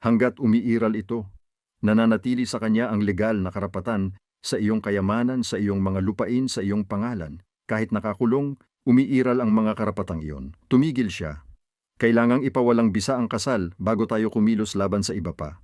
Hanggat umiiral ito, nananatili sa kanya ang legal na karapatan sa iyong kayamanan, sa iyong mga lupain, sa iyong pangalan. Kahit nakakulong, umiiral ang mga karapatang iyon. Tumigil siya. Kailangang ipawalang bisa ang kasal bago tayo kumilos laban sa iba pa.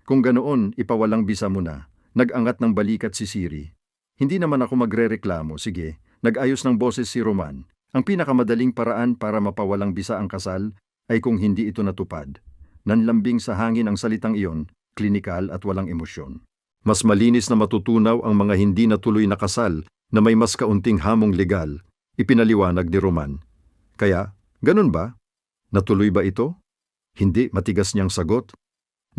Kung ganoon, ipawalang bisa mo na. Nag-angat ng balikat si Siri. Hindi naman ako magrereklamo, sige. Nag-ayos ng boses si Roman. Ang pinakamadaling paraan para mapawalang bisa ang kasal ay kung hindi ito natupad. Nanlambing sa hangin ang salitang iyon, klinikal at walang emosyon. Mas malinis na matutunaw ang mga hindi natuloy na kasal na may mas kaunting hamong legal, ipinaliwanag ni Roman. Kaya, ganun ba? Natuloy ba ito? Hindi, matigas niyang sagot.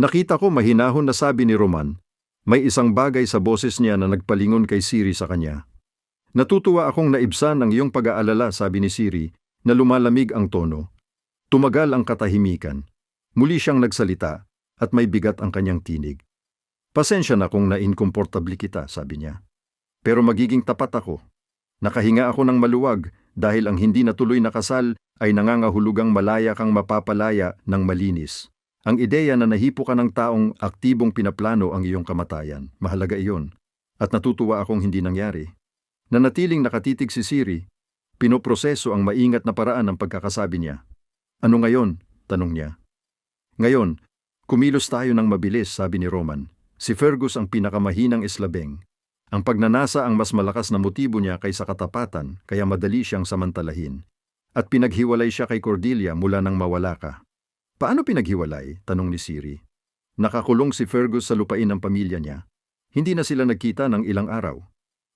Nakita ko mahinahon na sabi ni Roman. May isang bagay sa boses niya na nagpalingon kay Siri sa kanya. Natutuwa akong naibsan ng iyong pag-aalala, sabi ni Siri, na lumalamig ang tono. Tumagal ang katahimikan. Muli siyang nagsalita at may bigat ang kanyang tinig. Pasensya na kung nainkomportable kita, sabi niya. Pero magiging tapat ako. Nakahinga ako ng maluwag dahil ang hindi natuloy na kasal ay nangangahulugang malaya kang mapapalaya ng malinis. Ang ideya na nahipo ka ng taong aktibong pinaplano ang iyong kamatayan, mahalaga iyon. At natutuwa akong hindi nangyari. Nanatiling nakatitig si Siri, pinoproseso ang maingat na paraan ng pagkakasabi niya. Ano ngayon? Tanong niya. Ngayon, kumilos tayo ng mabilis, sabi ni Roman. Si Fergus ang pinakamahinang eslabeng. Ang pagnanasa ang mas malakas na motibo niya kaysa katapatan, kaya madali siyang samantalahin. At pinaghiwalay siya kay Cordelia mula nang mawala ka. Paano pinaghiwalay? Tanong ni Siri. Nakakulong si Fergus sa lupain ng pamilya niya. Hindi na sila nagkita ng ilang araw.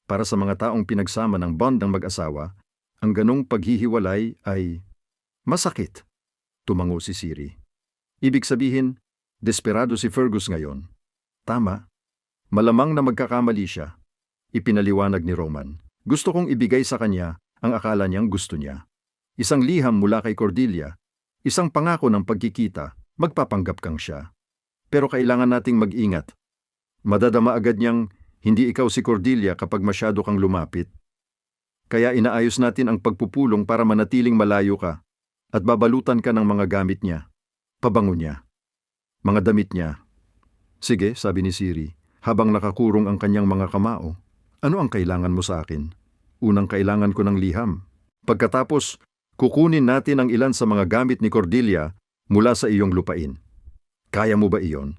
Para sa mga taong pinagsama ng bond ng mag-asawa, ang ganong paghihiwalay ay masakit. Tumango si Siri. Ibig sabihin, desperado si Fergus ngayon. Tama. Malamang na magkakamali siya. Ipinaliwanag ni Roman. Gusto kong ibigay sa kanya ang akala niyang gusto niya. Isang liham mula kay Cordelia, isang pangako ng pagkikita, magpapanggap kang siya. Pero kailangan nating mag-ingat. Madadama agad niyang hindi ikaw si Cordelia kapag masyado kang lumapit. Kaya inaayos natin ang pagpupulong para manatiling malayo ka at babalutan ka ng mga gamit niya, pabango niya, mga damit niya. Sige, sabi ni Siri, habang nakakurong ang kanyang mga kamao. Ano ang kailangan mo sa akin? Unang kailangan ko ng liham. Pagkatapos, kukunin natin ang ilan sa mga gamit ni Cordelia mula sa iyong lupain. Kaya mo ba iyon?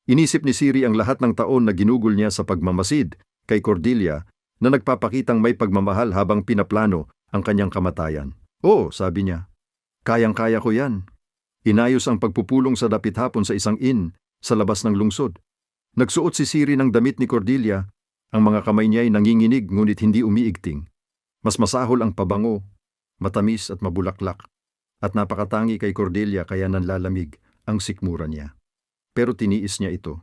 Inisip ni Siri ang lahat ng taon na ginugol niya sa pagmamasid kay Cordelia na nagpapakitang may pagmamahal habang pinaplano ang kanyang kamatayan. Oo, sabi niya. Kayang-kaya ko yan. Inayos ang pagpupulong sa dapit hapon sa isang inn sa labas ng lungsod. Nagsuot si Siri ng damit ni Cordelia. Ang mga kamay niya ay nanginginig ngunit hindi umiigting. Mas masahol ang pabango, matamis at mabulaklak. At napakatangi kay Cordelia kaya nanlalamig ang sikmura niya. Pero tiniis niya ito.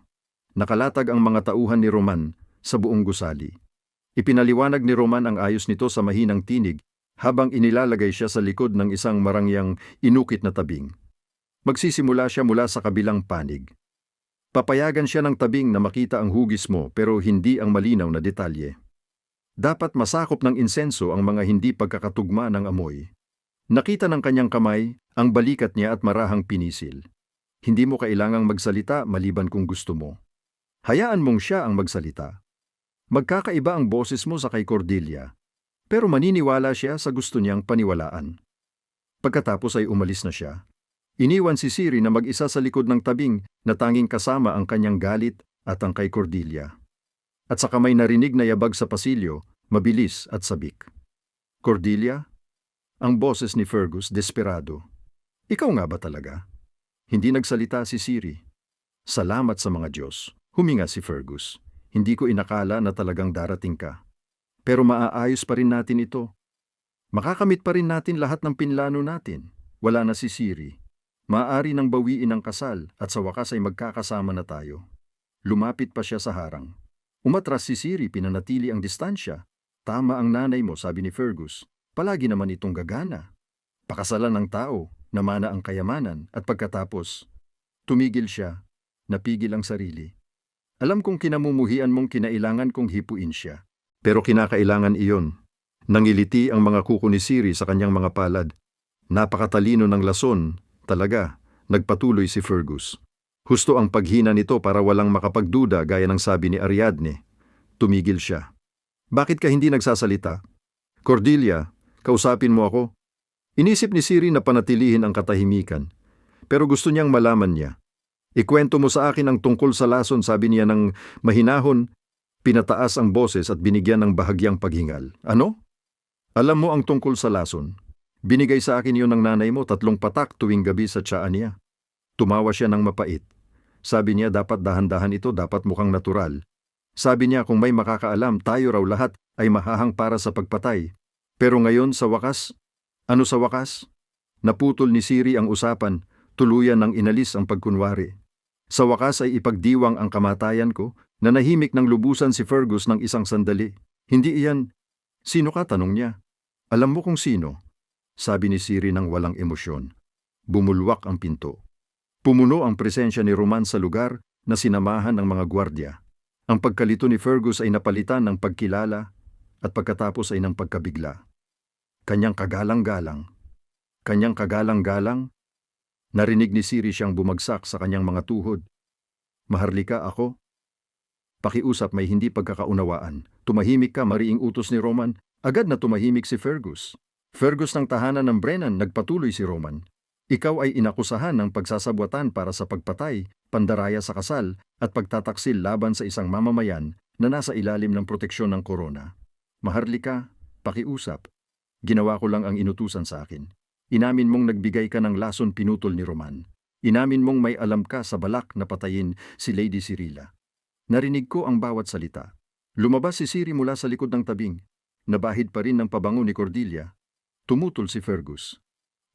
Nakalatag ang mga tauhan ni Roman sa buong gusali. Ipinaliwanag ni Roman ang ayos nito sa mahinang tinig habang inilalagay siya sa likod ng isang marangyang inukit na tabing. Magsisimula siya mula sa kabilang panig. Papayagan siya ng tabing na makita ang hugis mo pero hindi ang malinaw na detalye. Dapat masakop ng insenso ang mga hindi pagkakatugma ng amoy. Nakita ng kanyang kamay ang balikat niya at marahang pinisil. Hindi mo kailangang magsalita maliban kung gusto mo. Hayaan mong siya ang magsalita. Magkakaiba ang boses mo sa kay Cordelia, pero maniniwala siya sa gusto niyang paniwalaan. Pagkatapos ay umalis na siya. Iniwan si Siri na mag-isa sa likod ng tabing na tanging kasama ang kanyang galit at ang kay Cordelia. At saka may narinig na yabag sa pasilyo, mabilis at sabik. Cordelia? Ang boses ni Fergus desperado. Ikaw nga ba talaga? Hindi nagsalita si Siri. Salamat sa mga Diyos, huminga si Fergus. Hindi ko inakala na talagang darating ka. Pero maaayos pa rin natin ito. Makakamit pa rin natin lahat ng pinlano natin. Wala na si Siri. Maaari nang bawiin ang kasal at sa wakas ay magkakasama na tayo. Lumapit pa siya sa harang. Umatras si Siri, pinanatili ang distansya. Tama ang nanay mo, sabi ni Fergus. Palagi naman itong gagana. Pakasalan ng tao, namana ang kayamanan at pagkatapos. Tumigil siya, napigil ang sarili. Alam kong kinamumuhian mong kinailangan kong hipuin siya. Pero kinakailangan iyon. Nangiliti ang mga kuko ni Siri sa kanyang mga palad. Napakatalino ng lason. Talaga, nagpatuloy si Fergus. Husto ang paghina nito para walang makapagduda gaya ng sabi ni Ariadne. Tumigil siya. Bakit ka hindi nagsasalita? Cordelia, kausapin mo ako. Inisip ni Siri na panatilihin ang katahimikan. Pero gusto niyang malaman niya. Ikwento mo sa akin ang tungkol sa lason, sabi niya ng mahinahon. Pinataas ang boses at binigyan ng bahagyang paghingal. Ano? Alam mo ang tungkol sa lason. Binigay sa akin yun ng nanay mo 3 patak tuwing gabi sa tiyaan niya. Tumawa siya ng mapait. Sabi niya dapat dahan-dahan ito, dapat mukhang natural. Sabi niya kung may makakaalam, tayo raw lahat ay mahahang para sa pagpatay. Pero ngayon sa wakas, ano sa wakas? Naputol ni Siri ang usapan, tuluyan ng inalis ang pagkunwari. Sa wakas ay ipagdiwang ang kamatayan ko, na nahimik ng lubusan si Fergus ng isang sandali. Hindi iyan. Sino ka? Tanong niya. Alam mo kung sino? Sabi ni Siri ng walang emosyon. Bumulwak ang pinto. Pumuno ang presensya ni Roman sa lugar na sinamahan ng mga gwardya. Ang pagkalito ni Fergus ay napalitan ng pagkilala at pagkatapos ay ng pagkabigla. Kanyang kagalang-galang. Kanyang kagalang-galang. Narinig ni Siri siyang bumagsak sa kanyang mga tuhod. Maharlika ako. Pakiusap, may hindi pagkakaunawaan. Tumahimik ka, mariing utos ni Roman. Agad na tumahimik si Fergus. Fergus ng tahanan ng Brennan, nagpatuloy si Roman. Ikaw ay inakusahan ng pagsasabwatan para sa pagpatay, pandaraya sa kasal, at pagtataksil laban sa isang mamamayan na nasa ilalim ng proteksyon ng korona. Maharlika, pakiusap. Ginawa ko lang ang inutusan sa akin. Inamin mong nagbigay ka ng lason, pinutol ni Roman. Inamin mong may alam ka sa balak na patayin si Lady Cirilla. Narinig ko ang bawat salita. Lumabas si Siri mula sa likod ng tabing. Nabahid pa rin ng pabango ni Cordelia. Tumutol si Fergus.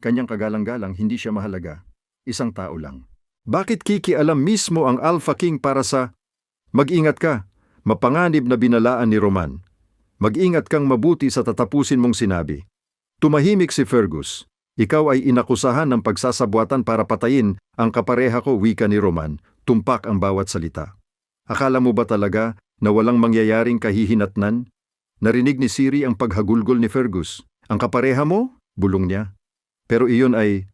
Kanyang kagalang-galang, hindi siya mahalaga. Isang tao lang. Bakit kikialam mismo ang Alpha King para sa... Mag-ingat ka, mapanganib na binalaan ni Roman. Mag-ingat kang mabuti sa tatapusin mong sinabi. Tumahimik si Fergus. Ikaw ay inakusahan ng pagsasabwatan para patayin ang kapareha ko, wika ni Roman. Tumpak ang bawat salita. Akala mo ba talaga na walang mangyayaring kahihinatnan? Narinig ni Siri ang paghagulgol ni Fergus. Ang kapareha mo? Bulong niya. Pero iyon ay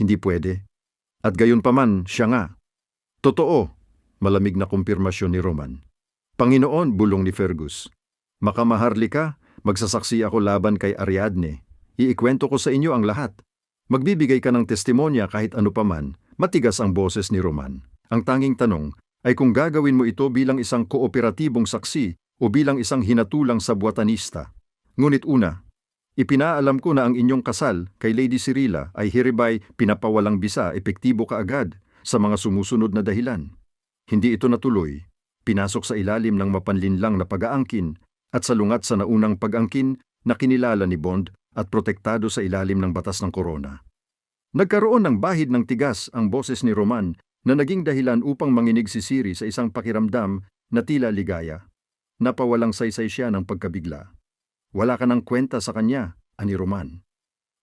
hindi pwede. At gayon pa man, siya nga. Totoo, malamig na kumpirmasyon ni Roman. Panginoon, bulong ni Fergus. Makamaharlika, magsasaksi ako laban kay Ariadne. Iikwento ko sa inyo ang lahat. Magbibigay ka ng testimonya kahit ano pa man. Matigas ang boses ni Roman. Ang tanging tanong ay kung gagawin mo ito bilang isang kooperatibong saksi o bilang isang hinatulang sabwatanista. Ngunit una, ipinaalam ko na ang inyong kasal kay Lady Cirilla ay hereby pinapawalang bisa, epektibo kaagad sa mga sumusunod na dahilan. Hindi ito natuloy. Pinasok sa ilalim ng mapanlinlang na pag-aangkin at salungat sa naunang pag-angkin na kinilala ni Bond at protektado sa ilalim ng batas ng korona. Nagkaroon ng bahid ng tigas ang boses ni Roman na naging dahilan upang manginig si Siri sa isang pakiramdam na tila ligaya. Napawalang saysay siya ng pagkabigla. Wala ka ng kwenta sa kanya, ani Roman.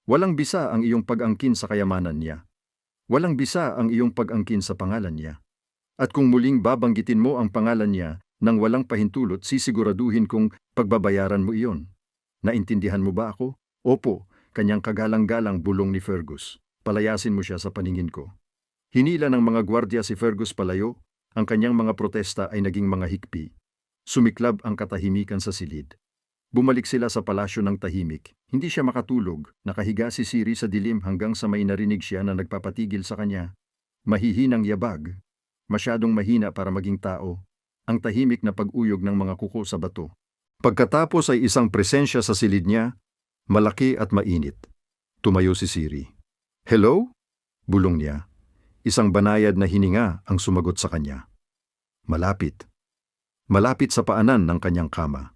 Walang bisa ang iyong pag-angkin sa kayamanan niya. Walang bisa ang iyong pag-angkin sa pangalan niya. At kung muling babanggitin mo ang pangalan niya nang walang pahintulot, sisiguraduhin kong pagbabayaran mo iyon. Naintindihan mo ba ako? Opo, kanyang kagalang-galang bulong ni Fergus. Palayasin mo siya sa paningin ko. Hinila ng mga gwardya si Fergus palayo, ang kanyang mga protesta ay naging mga hikpi. Sumiklab ang katahimikan sa silid. Bumalik sila sa palasyo ng tahimik. Hindi siya makatulog, nakahiga si Siri sa dilim hanggang sa may narinig siya na nagpapatigil sa kanya. Mahihinang yabag. Masyadong mahina para maging tao. Ang tahimik na pag-uyog ng mga kuko sa bato. Pagkatapos ay isang presensya sa silid niya, malaki at mainit. Tumayo si Siri. "Hello?" bulong niya. Isang banayad na hininga ang sumagot sa kanya. Malapit. Malapit sa paanan ng kanyang kama.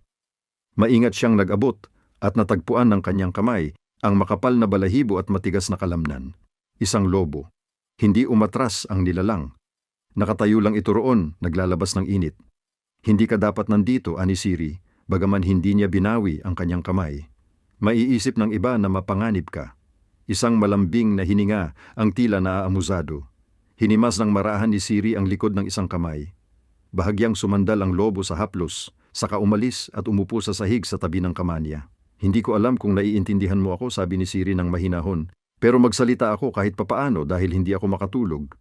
Maingat siyang nag-abot at natagpuan ng kanyang kamay ang makapal na balahibo at matigas na kalamnan. Isang lobo. Hindi umatras ang nilalang. Nakatayo lang ito roon, naglalabas ng init. Hindi ka dapat nandito, ani Siri, bagaman hindi niya binawi ang kanyang kamay. Maiisip ng iba na mapanganib ka. Isang malambing na hininga ang tila naaamusado. Hinimas ng marahan ni Siri ang likod ng isang kamay. Bahagyang sumandal ang lobo sa haplos, saka umalis at umupo sa sahig sa tabi ng kama niya. "Hindi ko alam kung naiintindihan mo ako," sabi ni Siri ng mahinahon, "pero magsalita ako kahit papaano dahil hindi ako makatulog."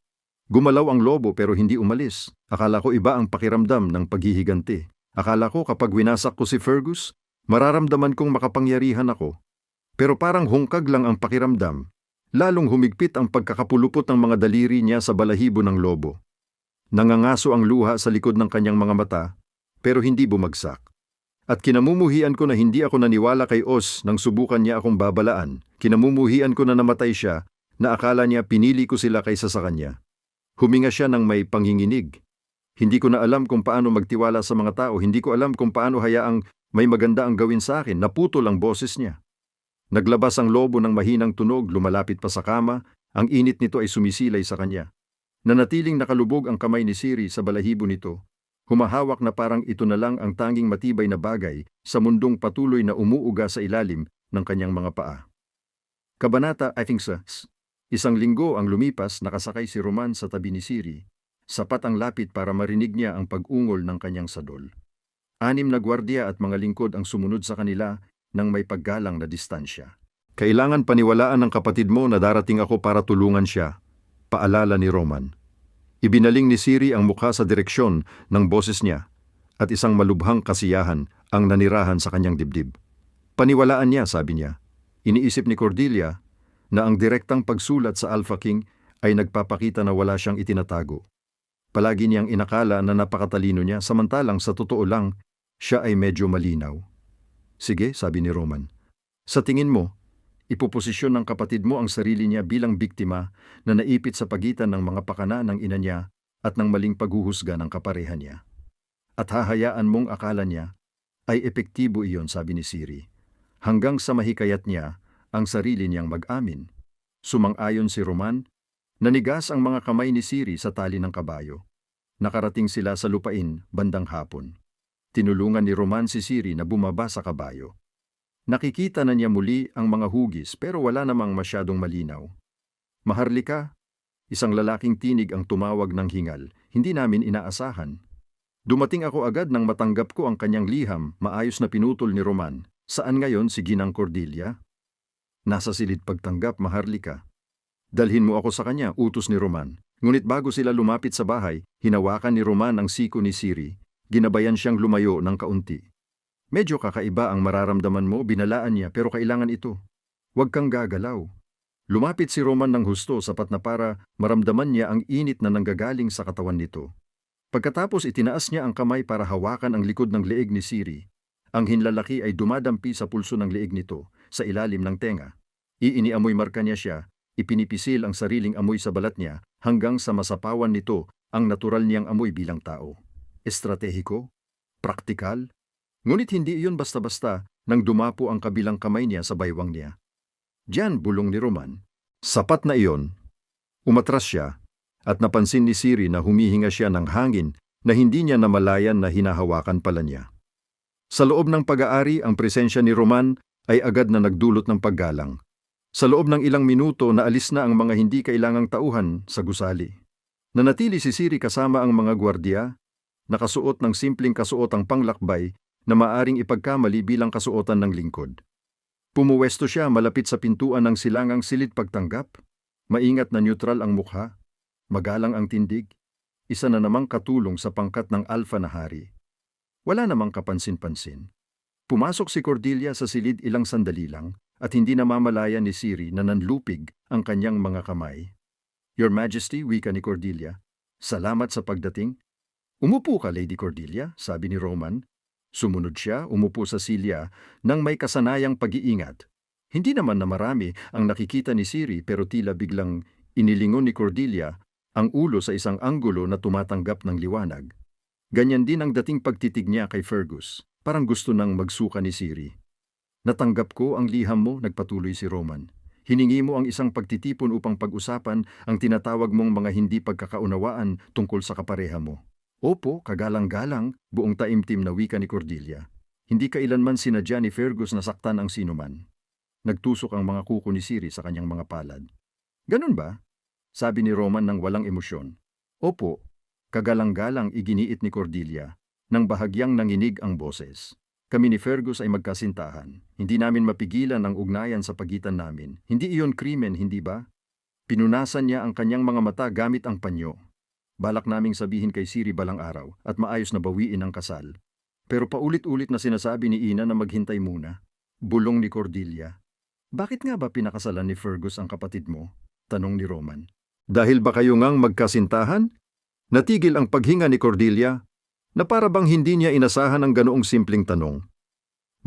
Gumalaw ang lobo pero hindi umalis. Akala ko iba ang pakiramdam ng paghihiganti. Akala ko kapag winasak ko si Fergus, mararamdaman kong makapangyarihan ako. Pero parang hungkag lang ang pakiramdam. Lalong humigpit ang pagkakapulupot ng mga daliri niya sa balahibo ng lobo. Nangangaso ang luha sa likod ng kanyang mga mata, pero hindi bumagsak. At kinamumuhian ko na hindi ako naniwala kay Oz nang subukan niya akong babalaan. Kinamumuhian ko na namatay siya, na akala niya pinili ko sila kaysa sa kanya. Huminga siya ng may panginginig. Hindi ko na alam kung paano magtiwala sa mga tao, hindi ko alam kung paano hayaang may maganda ang gawin sa akin, naputol ang boses niya. Naglabas ang lobo ng mahinang tunog, lumalapit pa sa kama, ang init nito ay sumisilay sa kanya. Nanatiling nakalubog ang kamay ni Siri sa balahibo nito, humahawak na parang ito na lang ang tanging matibay na bagay sa mundong patuloy na umuuga sa ilalim ng kanyang mga paa. Kabanata 6. Isang linggo ang lumipas, nakasakay si Roman sa tabi ni Siri. Sapat ang lapit para marinig niya ang pag-ungol ng kanyang sadol. 6 na gwardiya at mga lingkod ang sumunod sa kanila ng may paggalang na distansya. "Kailangan paniwalaan ng kapatid mo na darating ako para tulungan siya," paalala ni Roman. Ibinaling ni Siri ang mukha sa direksyon ng boses niya at isang malubhang kasiyahan ang nanirahan sa kanyang dibdib. Paniwalaan niya, sabi niya. Iniisip ni Cordelia na ang direktang pagsulat sa Alpha King ay nagpapakita na wala siyang itinatago. Palagi niyang inakala na napakatalino niya, samantalang sa totoo lang, siya ay medyo malinaw. "Sige," sabi ni Roman. "Sa tingin mo, ipoposisyon ng kapatid mo ang sarili niya bilang biktima na naipit sa pagitan ng mga pakana ng ina niya at ng maling paghuhusga ng kapareha niya. At hahayaan mong akala niya ay epektibo iyon," sabi ni Siri. "Hanggang sa mahikayat niya ang sarili niyang mag-amin." Sumang-ayon si Roman. Nanigas ang mga kamay ni Siri sa tali ng kabayo. Nakarating sila sa lupain bandang hapon. Tinulungan ni Roman si Siri na bumaba sa kabayo. Nakikita na niya muli ang mga hugis pero wala namang masyadong malinaw. "Maharlika," isang lalaking tinig ang tumawag ng hingal. Hindi namin inaasahan. Dumating ako agad nang matanggap ko ang kanyang liham, maayos na pinutol ni Roman. "Saan ngayon si Ginang Cordelia?" "Nasa silid pagtanggap, Maharlika." "Dalhin mo ako sa kanya," utos ni Roman. Ngunit bago sila lumapit sa bahay, hinawakan ni Roman ang siko ni Siri. Ginabayan siyang lumayo ng kaunti. "Medyo kakaiba ang mararamdaman mo," binalaan niya, "pero kailangan ito. Huwag kang gagalaw." Lumapit si Roman ng husto, sapat na para maramdaman niya ang init na nanggagaling sa katawan nito. Pagkatapos itinaas niya ang kamay para hawakan ang likod ng leeg ni Siri. Ang hinlalaki ay dumadampi sa pulso ng leeg nito, sa ilalim ng tenga. Iiniamoy marka niya siya, ipinipisil ang sariling amoy sa balat niya hanggang sa masapawan nito ang natural niyang amoy bilang tao. Estratehiko, praktikal, ngunit hindi iyon basta-basta nang dumapo ang kabilang kamay niya sa baywang niya. "Diyan," bulong ni Roman. Sapat na iyon. Umatras siya at napansin ni Siri na humihinga siya ng hangin na hindi niya namalayan na hinahawakan pala niya. Sa loob ng pag-aari, ang presensya ni Roman ay agad na nagdulot ng paggalang. Sa loob ng ilang minuto, naalis na ang mga hindi kailangang tauhan sa gusali. Nanatili si Siri kasama ang mga gwardiya, nakasuot ng simpleng kasuotang panglakbay na maaring ipagkamali bilang kasuotan ng lingkod. Pumuwesto siya malapit sa pintuan ng silangang silid pagtanggap. Maingat na neutral ang mukha, magalang ang tindig, isa na namang katulong sa pangkat ng alpha na hari. Wala namang kapansin-pansin. Pumasok si Cordelia sa silid ilang sandali lang at hindi namamalayan ni Siri na nanlupig ang kanyang mga kamay. Your Majesty, wika ni Cordelia, salamat sa pagdating. Umupo ka, Lady Cordelia, sabi ni Roman. Sumunod siya, umupo sa silya nang may kasanayang pag-iingat. Hindi naman na marami ang nakikita ni Siri pero tila biglang inilingon ni Cordelia ang ulo sa isang anggulo na tumatanggap ng liwanag. Ganyan din ang dating pagtitig niya kay Fergus, parang gusto nang magsuka ni Siri. Natanggap ko ang liham mo, nagpatuloy si Roman. Hiningi mo ang isang pagtitipon upang pag-usapan ang tinatawag mong mga hindi pagkakaunawaan tungkol sa kapareha mo. Opo, kagalang-galang, buong taimtim na wika ni Cordelia. Hindi kailanman sinadya ni Fergus na saktan ang sinuman. Nagtusok ang mga kuko ni Siri sa kanyang mga palad. Ganun ba? Sabi ni Roman ng walang emosyon. Opo, kagalang-galang iginiit ni Cordelia, nang bahagyang nanginig ang boses. Kami ni Fergus ay magkasintahan. Hindi namin mapigilan ang ugnayan sa pagitan namin. Hindi iyon krimen, hindi ba? Pinunasan niya ang kanyang mga mata gamit ang panyo. Balak naming sabihin kay Siri balang araw at maayos na bawiin ang kasal. Pero paulit-ulit na sinasabi ni Ina na maghintay muna. Bulong ni Cordelia. Bakit nga ba pinakasalan ni Fergus ang kapatid mo? Tanong ni Roman. Dahil ba kayo ngang magkasintahan? Natigil ang paghinga ni Cordelia na para bang hindi niya inasahan ang ganoong simpleng tanong.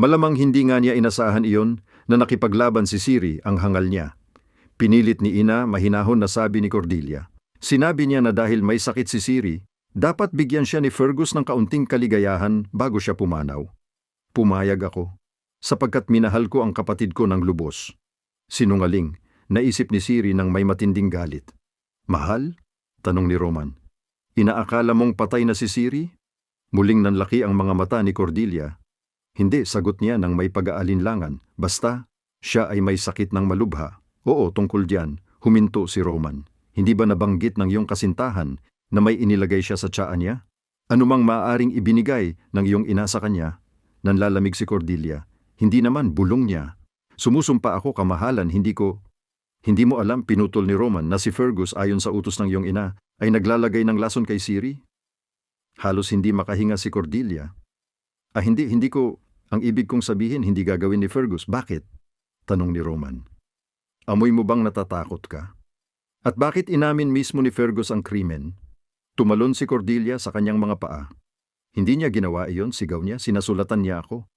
Malamang hindi nga niya inasahan iyon na nakipaglaban si Siri ang hangal niya. Pinilit ni Ina mahinahon na sabi ni Cordelia. Sinabi niya na dahil may sakit si Siri, dapat bigyan siya ni Fergus ng kaunting kaligayahan bago siya pumanaw. Pumayag ako, sapagkat minahal ko ang kapatid ko ng lubos. Sinungaling, naisip ni Siri nang may matinding galit. Mahal? Tanong ni Roman. Inaakala mong patay na si Siri? Muling nanlaki ang mga mata ni Cordelia. Hindi, sagot niya nang may pag-aalinlangan. Basta, siya ay may sakit ng malubha. Oo, tungkol diyan, huminto si Roman. Hindi ba nabanggit ng iyong kasintahan na may inilagay siya sa tiyaan niya? Anumang maaaring ibinigay ng iyong ina sa kanya? Nanlalamig si Cordelia. Hindi naman, bulong niya. Sumusumpa ako kamahalan, hindi mo alam, pinutol ni Roman, na si Fergus ayon sa utos ng iyong ina ay naglalagay ng lason kay Siri? Halos hindi makahinga si Cordelia. Hindi ko, ang ibig kong sabihin hindi gagawin ni Fergus. Bakit? Tanong ni Roman. Amoy mo bang natatakot ka? At bakit inamin mismo ni Fergus ang krimen? Tumalon si Cordelia sa kanyang mga paa. Hindi niya ginawa iyon, sigaw niya, sinasulatan niya ako.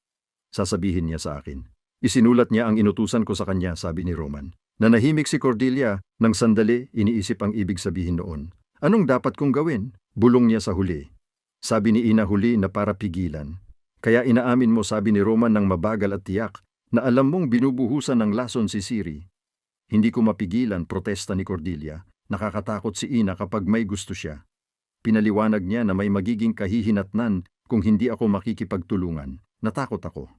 Sasabihin niya sa akin. Isinulat niya ang inutusan ko sa kanya, sabi ni Roman. Nanahimik si Cordelia, nang sandali iniisip ang ibig sabihin noon. Anong dapat kong gawin? Bulong niya sa huli. Sabi ni Ina huli na para pigilan. Kaya inaamin mo, sabi ni Roman ng mabagal at tiyak, na alam mong binubuhusan ng lason si Siri. Hindi ko mapigilan, protesta ni Cordelia. Nakakatakot si Ina kapag may gusto siya. Pinaliwanag niya na may magiging kahihinatnan kung hindi ako makikipagtulungan. Natakot ako.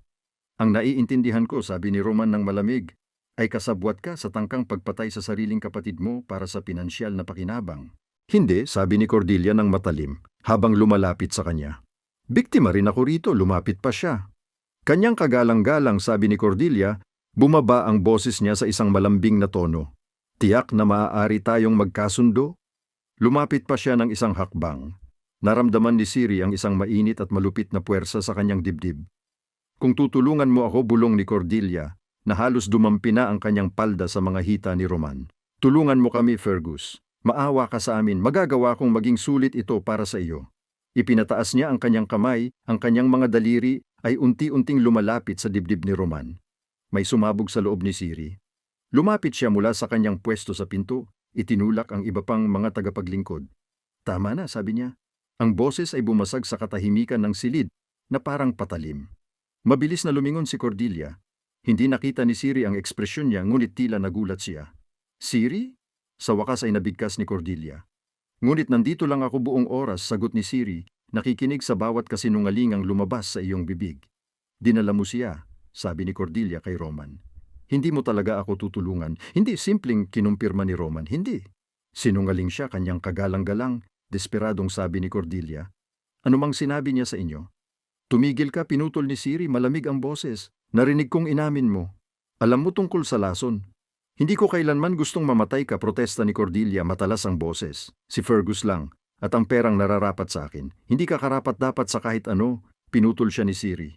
Ang naiintindihan ko, sabi ni Roman ng malamig, ay kasabwat ka sa tangkang pagpatay sa sariling kapatid mo para sa pinansyal na pakinabang. Hindi, sabi ni Cordelia ng matalim, habang lumalapit sa kanya. Biktima rin ako rito, lumapit pa siya. Kanyang kagalang-galang, sabi ni Cordelia, bumaba ang boses niya sa isang malambing na tono. Tiyak na maaari tayong magkasundo? Lumapit pa siya ng isang hakbang. Naramdaman ni Siri ang isang mainit at malupit na puwersa sa kanyang dibdib. Kung tutulungan mo ako, bulong ni Cordelia, na halos dumampi na ang kanyang palda sa mga hita ni Roman. Tulungan mo kami, Fergus. Maawa ka sa amin, magagawa kong maging sulit ito para sa iyo. Ipinataas niya ang kanyang kamay, ang kanyang mga daliri ay unti-unting lumalapit sa dibdib ni Roman. May sumabog sa loob ni Siri. Lumapit siya mula sa kanyang pwesto sa pinto, itinulak ang iba pang mga tagapaglingkod. Tama na, sabi niya. Ang boses ay bumasag sa katahimikan ng silid na parang patalim. Mabilis na lumingon si Cordelia. Hindi nakita ni Siri ang ekspresyon niya, ngunit tila nagulat siya. Siri? Sa wakas ay nabigkas ni Cordelia. Ngunit nandito lang ako buong oras, sagot ni Siri, nakikinig sa bawat kasinungalingang lumabas sa iyong bibig. Dinala mo siya, sabi ni Cordelia kay Roman. Hindi mo talaga ako tutulungan. Hindi simpleng kinumpirma ni Roman, hindi. Sinungaling siya, kanyang kagalang-galang, desperadong sabi ni Cordelia. Ano mang sinabi niya sa inyo? Tumigil ka, pinutol ni Siri, malamig ang boses. Narinig kong inamin mo. Alam mo tungkol sa lason. Hindi ko kailanman gustong mamatay ka, protesta ni Cordelia, matalas ang boses. Si Fergus lang, at ang perang nararapat sa akin. Hindi ka karapat-dapat sa kahit ano, pinutol siya ni Siri.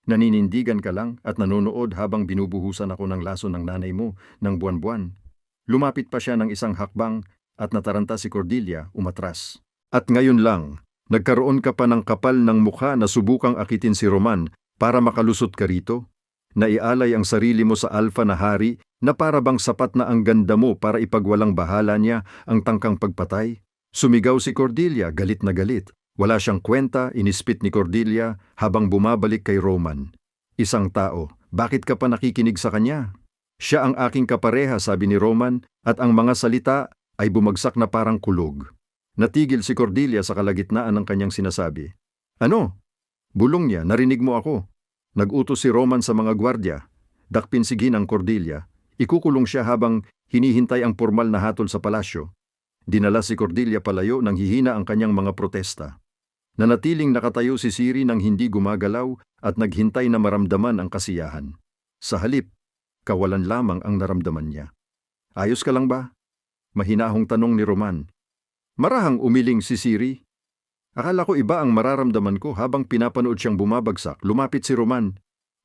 Naninindigan ka lang at nanonood habang binubuhusan ako ng lason ng nanay mo ng buwan-buwan. Lumapit pa siya ng isang hakbang at nataranta si Cordelia, umatras. At ngayon lang, nagkaroon ka pa ng kapal ng mukha na subukang akitin si Roman para makalusot ka rito? Naialay ang sarili mo sa alpha na hari na para bang sapat na ang ganda mo para ipagwalang bahala niya ang tangkang pagpatay? Sumigaw si Cordelia, galit na galit. Wala siyang kwenta, inispit ni Cordelia habang bumabalik kay Roman. Isang tao, bakit ka pa nakikinig sa kanya? Siya ang aking kapareha, sabi ni Roman, at ang mga salita ay bumagsak na parang kulog. Natigil si Cordelia sa kalagitnaan ng kanyang sinasabi. Ano? Bulong niya, narinig mo ako. Nag-utos si Roman sa mga gwardya. Dakpin si Ginang Cordelia. Ikukulong siya habang hinihintay ang formal na hatol sa palasyo. Dinala si Cordelia palayo nang hihina ang kanyang mga protesta. Nanatiling nakatayo si Siri nang hindi gumagalaw at naghintay na maramdaman ang kasiyahan. Sa halip, kawalan lamang ang naramdaman niya. Ayos ka lang ba? Mahinahong tanong ni Roman. Marahang umiling si Siri. Akala ko iba ang mararamdaman ko habang pinapanood siyang bumabagsak. Lumapit si Roman.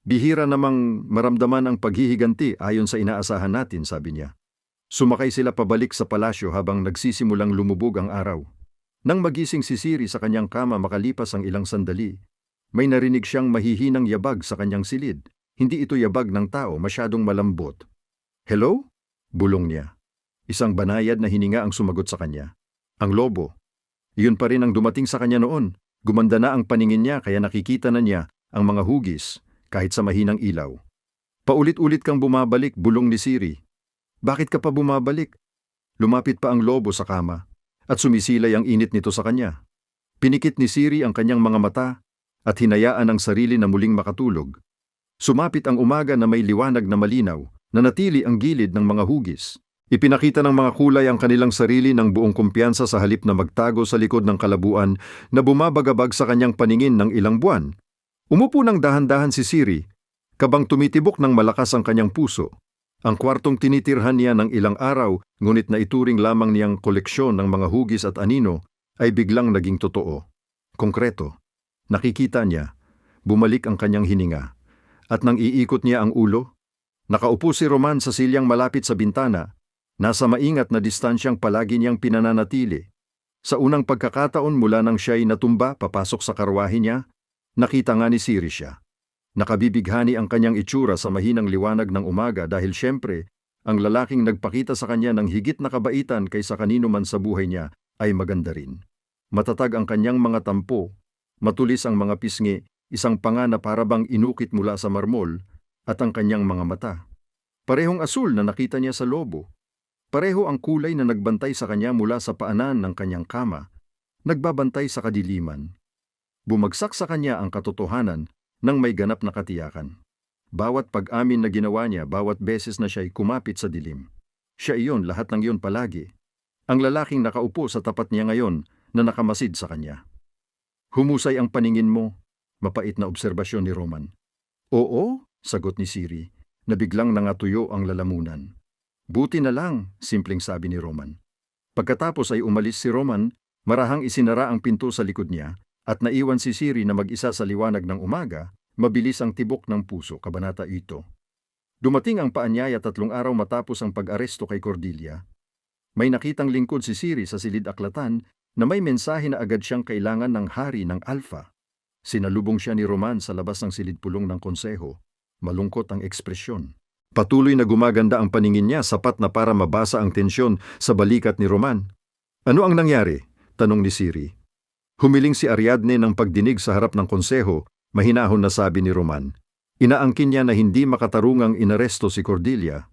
Bihira namang maramdaman ang paghihiganti ayon sa inaasahan natin, sabi niya. Sumakay sila pabalik sa palasyo habang nagsisimulang lumubog ang araw. Nang magising si Siri sa kanyang kama makalipas ang ilang sandali, may narinig siyang mahihinang yabag sa kanyang silid. Hindi ito yabag ng tao, masyadong malambot. Hello? Bulong niya. Isang banayad na hininga ang sumagot sa kanya. Ang lobo. Iyon pa rin ang dumating sa kanya noon. Gumanda na ang paningin niya kaya nakikita na niya ang mga hugis kahit sa mahinang ilaw. Paulit-ulit kang bumabalik, bulong ni Siri. Bakit ka pa bumabalik? Lumapit pa ang lobo sa kama at sumisilay ang init nito sa kanya. Pinikit ni Siri ang kanyang mga mata at hinayaan ang sarili na muling makatulog. Sumapit ang umaga na may liwanag na malinaw, nanatili ang gilid ng mga hugis. Ipinakita ng mga kulay ang kanilang sarili ng buong kumpiyansa sa halip na magtago sa likod ng kalabuan na bumabagabag sa kanyang paningin ng ilang buwan. Umupo ng dahan-dahan si Siri, kabang tumitibok ng malakas ang kanyang puso. Ang kwartong tinitirhan niya ng ilang araw, ngunit naituring lamang niyang koleksyon ng mga hugis at anino, ay biglang naging totoo. Konkreto. Nakikita niya, bumalik ang kanyang hininga. At nang iikot niya ang ulo, nakaupo si Roman sa silyang malapit sa bintana. Nasa maingat na distansyang palagi niyang pinananatili. Sa unang pagkakataon mula nang siya'y natumba papasok sa karwahe niya, nakita nga ni Siri siya. Nakabibighani ang kanyang itsura sa mahinang liwanag ng umaga dahil siyempre, ang lalaking nagpakita sa kanya ng higit na kabaitan kaysa kanino man sa buhay niya ay maganda rin. Matatag ang kanyang mga tampo, matulis ang mga pisngi, isang panga na parabang inukit mula sa marmol, at ang kanyang mga mata. Parehong asul na nakita niya sa lobo. Pareho ang kulay na nagbantay sa kanya mula sa paanan ng kanyang kama, nagbabantay sa kadiliman. Bumagsak sa kanya ang katotohanan ng may ganap na katiyakan. Bawat pag-amin na ginawa niya, bawat beses na siya'y kumapit sa dilim. Siya iyon, lahat ng iyon palagi. Ang lalaking nakaupo sa tapat niya ngayon na nakamasid sa kanya. Humusay ang paningin mo, mapait na obserbasyon ni Roman. Oo, sagot ni Siri, na biglang nangatuyo ang lalamunan. Buti na lang, simpleng sabi ni Roman. Pagkatapos ay umalis si Roman, marahang isinara ang pinto sa likod niya at naiwan si Siri na mag-isa sa liwanag ng umaga, mabilis ang tibok ng puso, kabanata 8. Dumating ang paanyaya 3 araw matapos ang pag-aresto kay Cordelia. May nakitang lingkod si Siri sa silid-aklatan na may mensahe na agad siyang kailangan ng hari ng Alpha. Sinalubong siya ni Roman sa labas ng silid-pulong ng konseho. Malungkot ang ekspresyon. Patuloy na gumaganda ang paningin niya, sapat na para mabasa ang tensyon sa balikat ni Roman. Ano ang nangyari? Tanong ni Siri. Humiling si Ariadne ng pagdinig sa harap ng konseho, mahinahon na sabi ni Roman. Inaangkin niya na hindi makatarungang inaresto si Cordelia.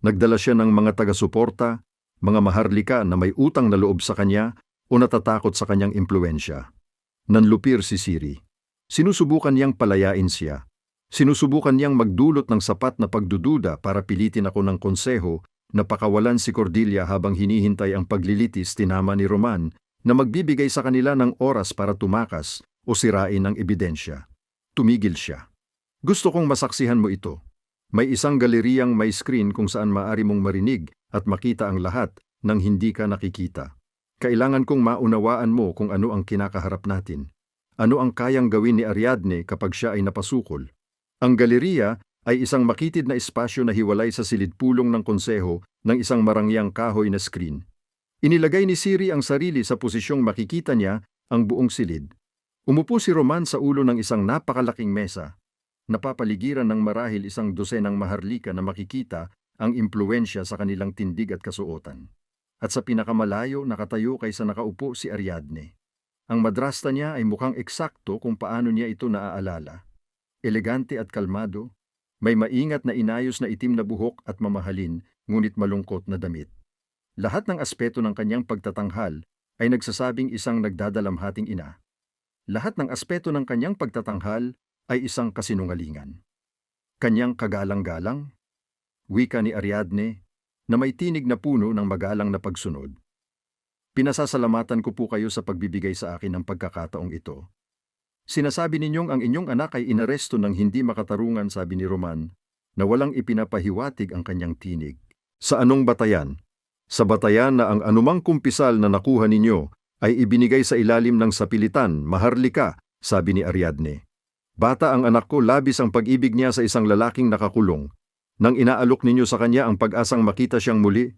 Nagdala siya ng mga taga-suporta, mga maharlika na may utang na loob sa kanya o natatakot sa kanyang impluensya. Nanlupir si Siri. Sinusubukan niyang palayain siya. Sinusubukan niyang magdulot ng sapat na pagdududa para pilitin ako ng konseho na pakawalan si Cordelia habang hinihintay ang paglilitis tinama ni Roman na magbibigay sa kanila ng oras para tumakas o sirain ang ebidensya. Tumigil siya. Gusto kong masaksihan mo ito. May isang galeriyang may screen kung saan maaari mong marinig at makita ang lahat nang hindi ka nakikita. Kailangan kong maunawaan mo kung ano ang kinakaharap natin. Ano ang kayang gawin ni Ariadne kapag siya ay napasukol? Ang galeriya ay isang makitid na espasyo na hiwalay sa silid-pulong ng konseho ng isang marangyang kahoy na screen. Inilagay ni Siri ang sarili sa posisyong makikita niya ang buong silid. Umupo si Roman sa ulo ng isang napakalaking mesa. Napapaligiran ng marahil isang dosenang maharlika na makikita ang impluensya sa kanilang tindig at kasuotan. At sa pinakamalayo nakatayo kaysa nakaupo si Ariadne. Ang madrasta niya ay mukhang eksakto kung paano niya ito naaalala. Elegante at kalmado, may maingat na inayos na itim na buhok at mamahalin, ngunit malungkot na damit. Lahat ng aspeto ng kanyang pagtatanghal ay nagsasabing isang nagdadalamhating ina. Lahat ng aspeto ng kanyang pagtatanghal ay isang kasinungalingan. Kanyang kagalang-galang, wika ni Ariadne, na may tinig na puno ng magalang na pagsunod. Pinasasalamatan ko po kayo sa pagbibigay sa akin ng pagkakataong ito. Sinasabi ninyong ang inyong anak ay inaresto ng hindi makatarungan, sabi ni Roman, na walang ipinapahiwatig ang kanyang tinig. Sa anong batayan? Sa batayan na ang anumang kumpisal na nakuha ninyo ay ibinigay sa ilalim ng sapilitan, maharlika, sabi ni Ariadne. Bata ang anak ko, labis ang pag-ibig niya sa isang lalaking nakakulong. Nang inaalok ninyo sa kanya ang pag-asang makita siyang muli,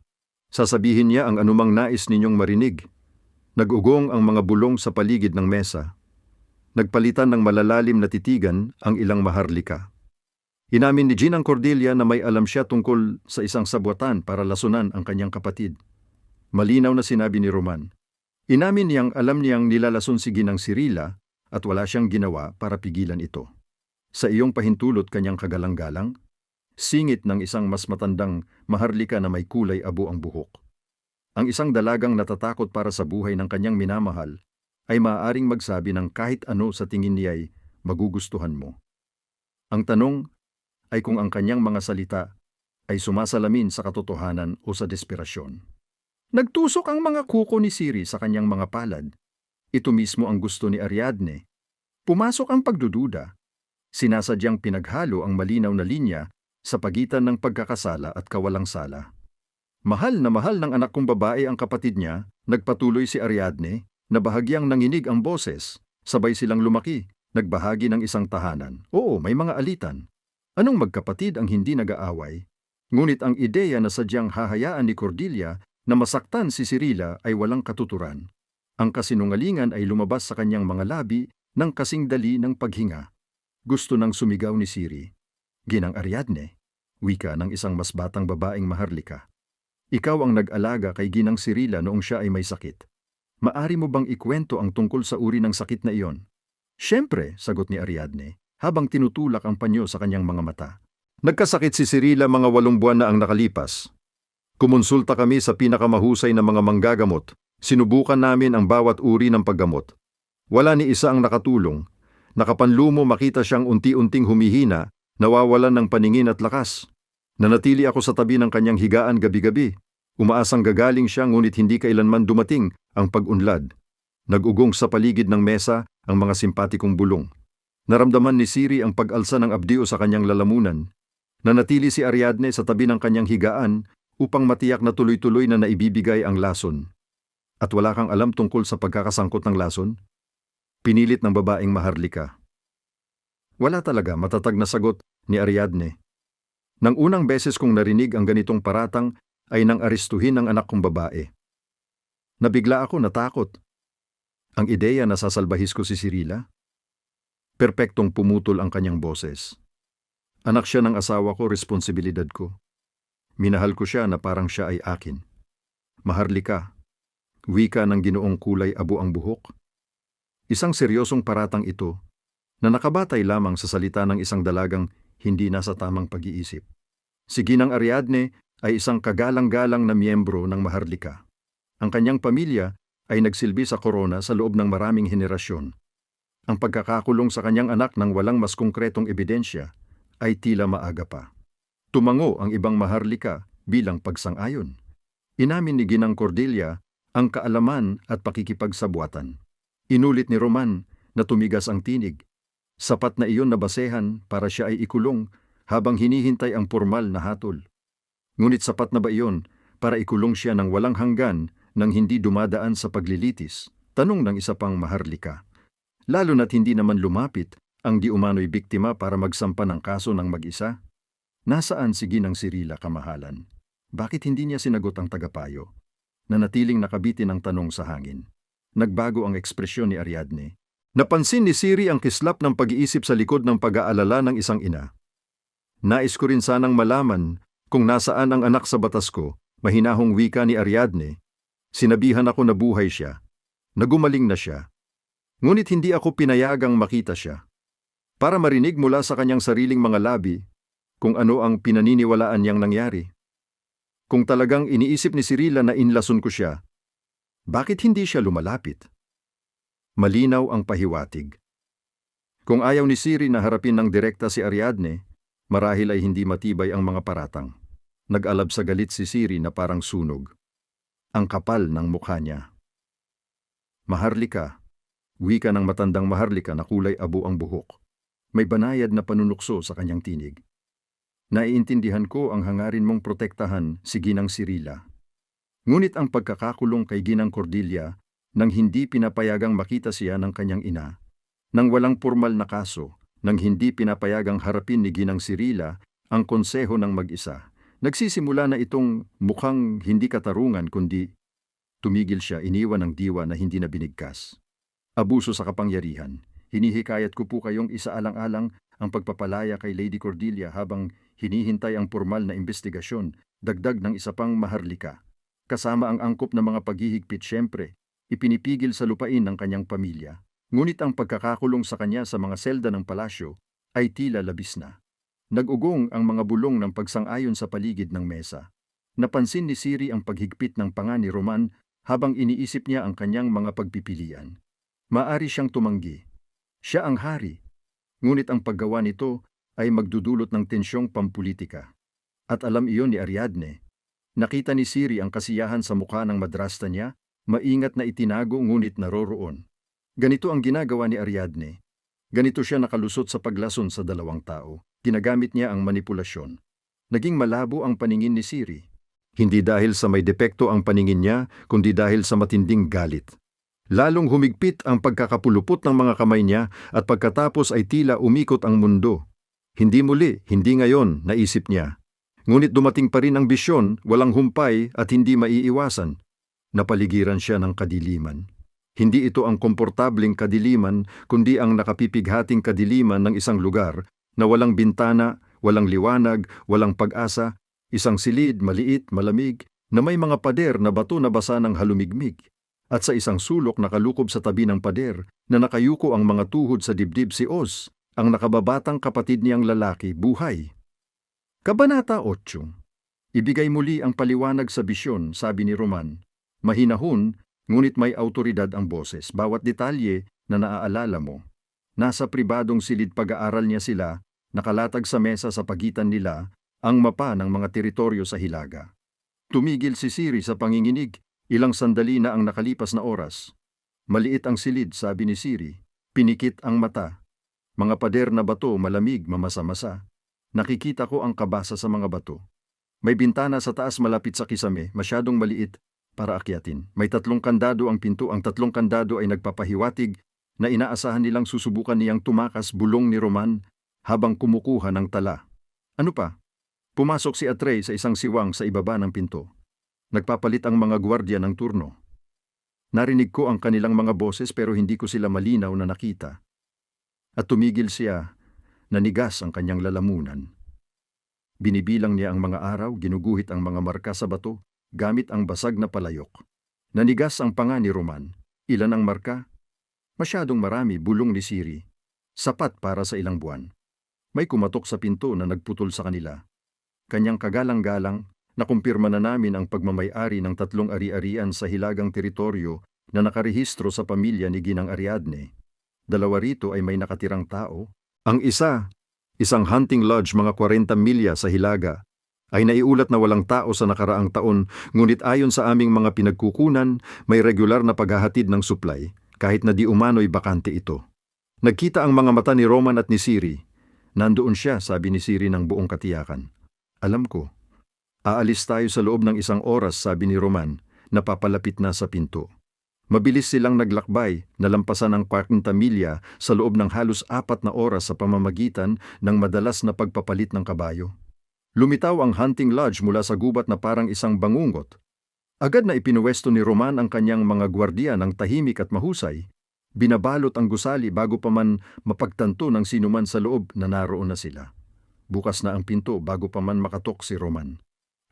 sasabihin niya ang anumang nais ninyong marinig. Nag-ugong ang mga bulong sa paligid ng mesa. Nagpalitan ng malalalim na titigan ang ilang maharlika. Inamin ni Ginang Cordelia na may alam siya tungkol sa isang sabwatan para lasunan ang kanyang kapatid. Malinaw na sinabi ni Roman. Inamin niyang alam niyang nilalason si Ginang Cirila at wala siyang ginawa para pigilan ito. Sa iyong pahintulot kanyang kagalang-galang, singit ng isang mas matandang maharlika na may kulay abo ang buhok. Ang isang dalagang natatakot para sa buhay ng kanyang minamahal ay maaaring magsabi ng kahit ano sa tingin niya'y magugustuhan mo. Ang tanong ay kung ang kanyang mga salita ay sumasalamin sa katotohanan o sa desperasyon. Nagtusok ang mga kuko ni Siri sa kanyang mga palad. Ito mismo ang gusto ni Ariadne. Pumasok ang pagdududa. Sinasadyang pinaghalo ang malinaw na linya sa pagitan ng pagkakasala at kawalang sala. Mahal ng anak kong babae ang kapatid niya, nagpatuloy si Ariadne, na bahagyang nanginig ang boses. Sabay silang lumaki, nagbahagi ng isang tahanan. Oo, may mga alitan. Anong magkapatid ang hindi nag-aaway? Ngunit ang ideya na sadyang hahayaan ni Cordelia na masaktan si Cirila ay walang katuturan. Ang kasinungalingan ay lumabas sa kanyang mga labi ng kasing dali ng paghinga. Gusto nang sumigaw ni Siri. Ginang Ariadne, wika ng isang mas batang babaeng maharlika. Ikaw ang nag-alaga kay Ginang Cirila noong siya ay may sakit. Maari mo bang ikwento ang tungkol sa uri ng sakit na iyon? Siyempre, sagot ni Ariadne, habang tinutulak ang panyo sa kanyang mga mata. Nagkasakit si Cirila mga 8 buwan na ang nakalipas. Kumonsulta kami sa pinakamahusay na mga manggagamot. Sinubukan namin ang bawat uri ng paggamot. Wala ni isa ang nakatulong. Nakapanlumo makita siyang unti-unting humihina, nawawalan ng paningin at lakas. Nanatili ako sa tabi ng kanyang higaan gabi-gabi. Umaasang gagaling siya ngunit hindi kailanman dumating ang pag-unlad. Nag-ugong sa paligid ng mesa ang mga simpatikong bulong. Naramdaman ni Siri ang pag-alsa ng abdiyo sa kanyang lalamunan. Nanatili si Ariadne sa tabi ng kanyang higaan upang matiyak na tuloy-tuloy na naibibigay ang lason. At wala kang alam tungkol sa pagkakasangkot ng lason? Pinilit ng babaeng maharlika. Wala talaga, matatag na sagot ni Ariadne. Nang unang beses kong narinig ang ganitong paratang ay nang aristuhin ng anak kong babae. Nabigla ako, natakot. Ang ideya na sasalbahis ko si Cirila? Perpektong pumutol ang kanyang boses. Anak siya ng asawa ko, responsibilidad ko. Minahal ko siya na parang siya ay akin. Maharlika, wika ng ginoong kulay abo ang buhok. Isang seryosong paratang ito na nakabatay lamang sa salita ng isang dalagang hindi nasa tamang pag-iisip. Si Ginang Ariadne ay isang kagalang-galang na miyembro ng Maharlika. Ang kanyang pamilya ay nagsilbi sa korona sa loob ng maraming henerasyon. Ang pagkakakulong sa kanyang anak ng walang mas konkretong ebidensya ay tila maaga pa. Tumango ang ibang Maharlika bilang pagsang-ayon. Inamin ni Ginang Cordelia ang kaalaman at pakikipagsabuatan. Inulit ni Roman na tumigas ang tinig. Sapat na iyon na basehan para siya ay ikulong habang hinihintay ang formal na hatol. Ngunit sapat na ba iyon para ikulong siya ng walang hanggan nang hindi dumadaan sa paglilitis? Tanong ng isa pang Maharlika. Lalo na't hindi naman lumapit ang di umano'y biktima para magsampa ng kaso ng mag-isa. Nasaan si Ginang Cirila, kamahalan? Bakit hindi niya sinagot ang tagapayo? Nanatiling nakabitin ang tanong sa hangin. Nagbago ang ekspresyon ni Ariadne. Napansin ni Siri ang kislap ng pag-iisip sa likod ng pag-aalala ng isang ina. Nais ko rin sanang malaman kung nasaan ang anak sa batas ko, mahinahong wika ni Ariadne. Sinabihan ako na buhay siya, nagumaling na siya. Ngunit hindi ako pinayagang makita siya. Para marinig mula sa kanyang sariling mga labi kung ano ang pinaniniwalaan niyang nangyari. Kung talagang iniisip ni Cirila na inlason ko siya, bakit hindi siya lumalapit? Malinaw ang pahiwatig. Kung ayaw ni Siri na harapin ng direkta si Ariadne, marahil ay hindi matibay ang mga paratang. Nag-alab sa galit si Siri na parang sunog. Ang kapal ng mukha niya. Maharlika, wika ng matandang Maharlika na kulay abo ang buhok. May banayad na panunukso sa kanyang tinig. Naiintindihan ko ang hangarin mong protektahan si Ginang Cirila. Ngunit ang pagkakakulong kay Ginang Cordelia nang hindi pinapayagang makita siya ng kanyang ina, nang walang formal na kaso, nang hindi pinapayagang harapin ni Ginang Cirila ang konseho ng mag-isa, nagsisimula na itong mukhang hindi katarungan kundi tumigil siya, iniwan ng diwa na hindi na binigkas. Abuso sa kapangyarihan. Hinihikayat ko po kayong isaalang-alang ang pagpapalaya kay Lady Cordelia habang hinihintay ang formal na investigasyon, dagdag ng isa pang Maharlika. Kasama ang angkop na mga paghihigpit, siyempre, ipinipigil sa lupain ng kanyang pamilya. Ngunit ang pagkakakulong sa kanya sa mga selda ng palasyo ay tila labis na. Nag-ugong ang mga bulong ng pagsang-ayon sa paligid ng mesa. Napansin ni Siri ang paghigpit ng panga ni Roman habang iniisip niya ang kanyang mga pagpipilian. Maari siyang tumanggi. Siya ang hari. Ngunit ang paggawa nito ay magdudulot ng tensyong pampulitika. At alam iyon ni Ariadne. Nakita ni Siri ang kasiyahan sa mukha ng madrasta niya, maingat na itinago ngunit naroroon. Ganito ang ginagawa ni Ariadne. Ganito siya nakalusot sa paglason sa dalawang tao. Ginagamit niya ang manipulasyon. Naging malabo ang paningin ni Siri. Hindi dahil sa may depekto ang paningin niya, kundi dahil sa matinding galit. Lalong humigpit ang pagkakapulupot ng mga kamay niya at pagkatapos ay tila umikot ang mundo. Hindi muli, hindi ngayon, naisip niya. Ngunit dumating pa rin ang bisyon, walang humpay at hindi maiiwasan. Napaligiran siya ng kadiliman. Hindi ito ang komportabling kadiliman, kundi ang nakapipighating kadiliman ng isang lugar na walang bintana, walang liwanag, walang pag-asa, isang silid, maliit, malamig, na may mga pader na bato na basa ng halumigmig. At sa isang sulok nakalukob sa tabi ng pader na nakayuko ang mga tuhod sa dibdib si Oz, ang nakababatang kapatid niyang lalaki, buhay. Kabanata 8. Ibigay muli ang paliwanag sa bisyon, sabi ni Roman. Mahinahon, ngunit may autoridad ang boses. Bawat detalye na naaalala mo. Nasa pribadong silid pag-aaral niya sila, nakalatag sa mesa sa pagitan nila, ang mapa ng mga teritoryo sa Hilaga. Tumigil si Siri sa panginginig. Ilang sandali na ang nakalipas na oras. Maliit ang silid, sabi ni Siri. Pinikit ang mata. Mga pader na bato, malamig, mamasa-masa. Nakikita ko ang kabasa sa mga bato. May bintana sa taas malapit sa kisame, masyadong maliit para akyatin. May 3 kandado ang pinto. Ang 3 kandado ay nagpapahiwatig na inaasahan nilang susubukan niyang tumakas, bulong ni Roman habang kumukuha ng tala. Ano pa? Pumasok si Atrey sa isang siwang sa ibaba ng pinto. Nagpapalit ang mga gwardiya ng turno. Narinig ko ang kanilang mga boses pero hindi ko sila malinaw na nakita. At tumigil siya, nanigas ang kanyang lalamunan. Binibilang niya ang mga araw, ginuguhit ang mga marka sa bato, gamit ang basag na palayok. Nanigas ang panga ni Roman. Ilan ang marka? Masyadong marami, bulong ni Siri. Sapat para sa ilang buwan. May kumatok sa pinto na nagputol sa kanila. Kanyang kagalang-galang, Nakumpirma na namin ang pagmamay-ari ng 3 ari-arian sa hilagang teritoryo na nakarehistro sa pamilya ni Ginang Ariadne. 2 rito ay may nakatirang tao. Ang isa, isang hunting lodge mga 40 milya sa Hilaga, ay naiulat na walang tao sa nakaraang taon, ngunit ayon sa aming mga pinagkukunan, may regular na paghahatid ng supply, kahit na di umano'y bakante ito. Nagkita ang mga mata ni Roman at ni Siri. Nandoon siya, sabi ni Siri ng buong katiyakan. Alam ko. Aalis tayo sa loob ng 1 oras, sabi ni Roman, napapalapit na sa pinto. Mabilis silang naglakbay, nalampasan ang 40 milya sa loob ng halos 4 na oras sa pamamagitan ng madalas na pagpapalit ng kabayo. Lumitaw ang hunting lodge mula sa gubat na parang isang bangungot. Agad na ipinuwesto ni Roman ang kanyang mga gwardiya ng tahimik at mahusay. Binabalot ang gusali bago pa man mapagtanto ng sinuman sa loob na naroon na sila. Bukas na ang pinto bago pa man makatok si Roman.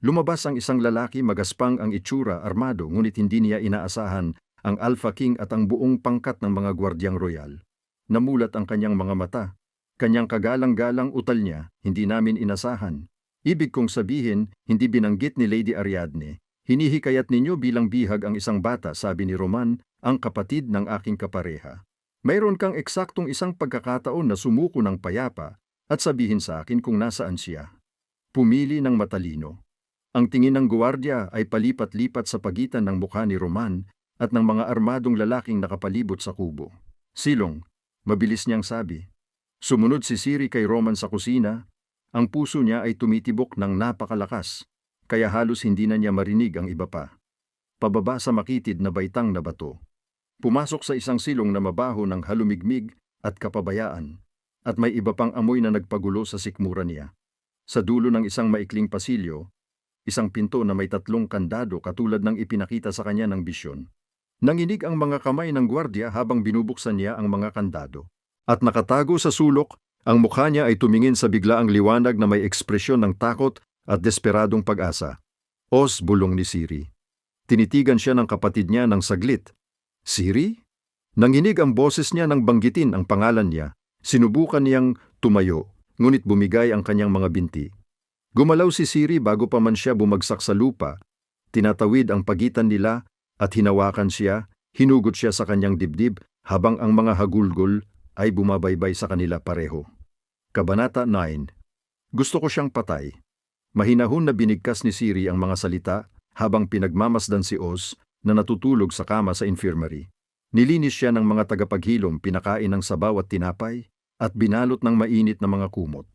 Lumabas ang isang lalaki, magaspang ang itsura, armado, ngunit hindi niya inaasahan ang Alpha King at ang buong pangkat ng mga gwardyang royal. Namulat ang kanyang mga mata. Kanyang kagalang-galang utal niya, hindi namin inasahan. Ibig kong sabihin, hindi binanggit ni Lady Ariadne. Hinihikayat ninyo bilang bihag ang isang bata, sabi ni Roman, ang kapatid ng aking kapareha. Mayroon kang eksaktong isang pagkakataon na sumuko ng payapa at sabihin sa akin kung nasaan siya. Pumili ng matalino. Ang tingin ng guwardiya ay palipat-lipat sa pagitan ng mukha ni Roman at ng mga armadong lalaking nakapalibot sa kubo. Silong, mabilis niyang sabi. Sumunod si Siri kay Roman sa kusina. Ang puso niya ay tumitibok ng napakalakas, kaya halos hindi na niya marinig ang iba pa. Pababa sa makitid na baitang na bato. Pumasok sa isang silong na mabaho ng halumigmig at kapabayaan, at may iba pang amoy na nagpagulo sa sikmura niya. Sa dulo ng isang maikling pasilyo, isang pinto na may 3 kandado katulad ng ipinakita sa kanya ng bisyon. Nanginig ang mga kamay ng gwardiya habang binubuksan niya ang mga kandado. At nakatago sa sulok, ang mukha niya ay tumingin sa biglaang liwanag na may ekspresyon ng takot at desperadong pag-asa. Os, bulong ni Siri. Tinitigan siya ng kapatid niya ng saglit. Siri? Nanginig ang boses niya nang banggitin ang pangalan niya. Sinubukan niyang tumayo, ngunit bumigay ang kanyang mga binti. Gumalaw si Siri bago pa man siya bumagsak sa lupa. Tinatawid ang pagitan nila at hinawakan siya, hinugot siya sa kanyang dibdib habang ang mga hagulgol ay bumabaybay sa kanila pareho. Kabanata 9. Gusto ko siyang patay. Mahinahon na binigkas ni Siri ang mga salita habang pinagmamasdan si Oz na natutulog sa kama sa infirmary. Nilinis siya ng mga tagapaghilom, pinakain ng sabaw at tinapay, at binalot ng mainit na mga kumot.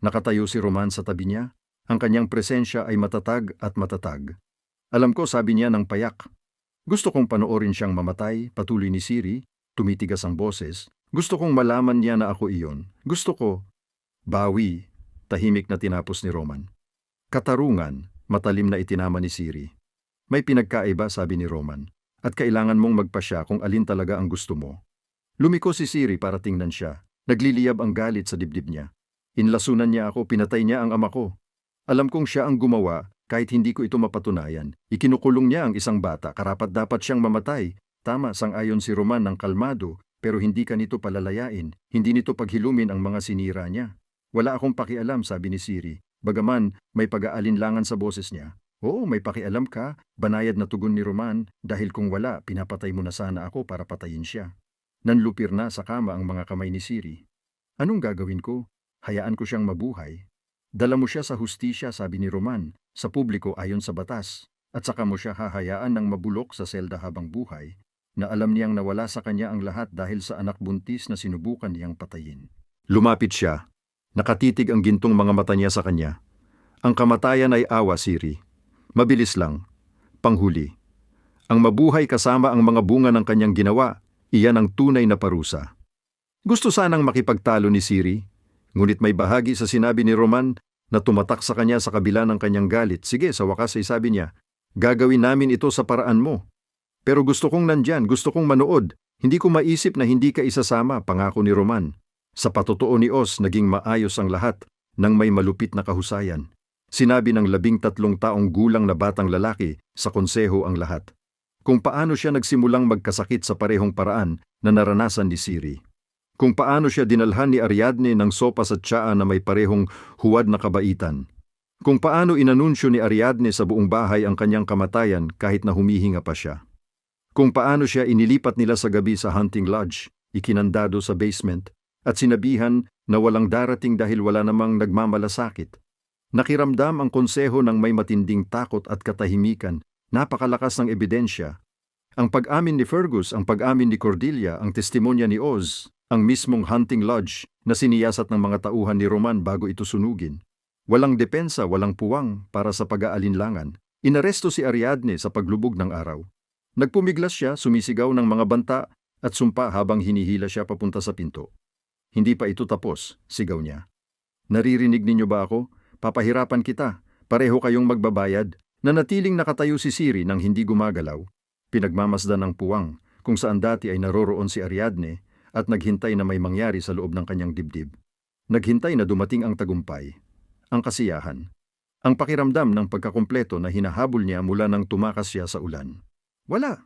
Nakatayo si Roman sa tabi niya. Ang kanyang presensya ay matatag at matatag. Alam ko, sabi niya ng payak. Gusto kong panoorin siyang mamatay, patuloy ni Siri, tumitigas ang boses. Gusto kong malaman niya na ako iyon. Gusto ko. Bawi, tahimik na tinapos ni Roman. Katarungan, matalim na itinama ni Siri. May pinagkaiba, sabi ni Roman, at kailangan mong magpasya kung alin talaga ang gusto mo. Lumiko si Siri para tingnan siya. Nagliliyab ang galit sa dibdib niya. Inlasunan niya ako, pinatay niya ang ama ko. Alam kong siya ang gumawa, kahit hindi ko ito mapatunayan. Ikinukulong niya ang isang bata, karapat-dapat siyang mamatay. Tama, sang-ayon si Roman ng kalmado, pero hindi ka nito palalayain, hindi nito paghilumin ang mga sinira niya. Wala akong pakialam, sabi ni Siri. Bagaman, may pag-aalinlangan sa boses niya. Oo, may pakialam ka, banayad na tugon ni Roman, dahil kung wala, pinapatay mo na sana ako para patayin siya. Nanlupir na sa kama ang mga kamay ni Siri. Anong gagawin ko? Hayaan ko siyang mabuhay. Dala mo siya sa hustisya, sabi ni Roman, sa publiko ayon sa batas, at saka mo siya hahayaan ng mabulok sa selda habang buhay, na alam niyang nawala sa kanya ang lahat dahil sa anak buntis na sinubukan niyang patayin. Lumapit siya. Nakatitig ang gintong mga mata niya sa kanya. Ang kamatayan ay awa, Siri. Mabilis lang. Panghuli. Ang mabuhay kasama ang mga bunga ng kanyang ginawa, iyan ang tunay na parusa. Gusto sanang makipagtalo ni Siri, ngunit may bahagi sa sinabi ni Roman na tumatak sa kanya sa kabila ng kanyang galit. Sige, sa wakas ay sabi niya, gagawin namin ito sa paraan mo. Pero gusto kong nandyan, gusto kong manood. Hindi ko maisip na hindi ka isasama, pangako ni Roman. Sa patotoo ni Oz, naging maayos ang lahat nang may malupit na kahusayan. Sinabi ng 13 taong gulang na batang lalaki sa konseho ang lahat. Kung paano siya nagsimulang magkasakit sa parehong paraan na naranasan ni Siri. Kung paano siya dinalhan ni Ariadne ng sopas at tsaa na may parehong huwad na kabaitan. Kung paano inanunsyo ni Ariadne sa buong bahay ang kanyang kamatayan kahit na humihinga pa siya. Kung paano siya inilipat nila sa gabi sa hunting lodge, ikinandado sa basement, at sinabihan na walang darating dahil wala namang nagmamalasakit. Nakiramdam ang konseho ng may matinding takot at katahimikan, napakalakas ng ebidensya. Ang pag-amin ni Fergus, ang pag-amin ni Cordelia, ang testimonya ni Oz, ang mismong hunting lodge na siniyasat ng mga tauhan ni Roman bago ito sunugin. Walang depensa, walang puwang para sa pag-aalinlangan. Inaresto si Ariadne sa paglubog ng araw. Nagpumiglas siya, sumisigaw ng mga banta at sumpa habang hinihila siya papunta sa pinto. Hindi pa ito tapos, sigaw niya. Naririnig ninyo ba ako? Papahirapan kita. Pareho kayong magbabayad. Nanatiling nakatayo si Siri nang hindi gumagalaw. Pinagmamasdan ng puwang kung saan dati ay naroroon si Ariadne at naghintay na may mangyari sa loob ng kanyang dibdib. Naghintay na dumating ang tagumpay. Ang kasiyahan. Ang pakiramdam ng pagkakumpleto na hinahabol niya mula nang tumakas siya sa ulan. Wala.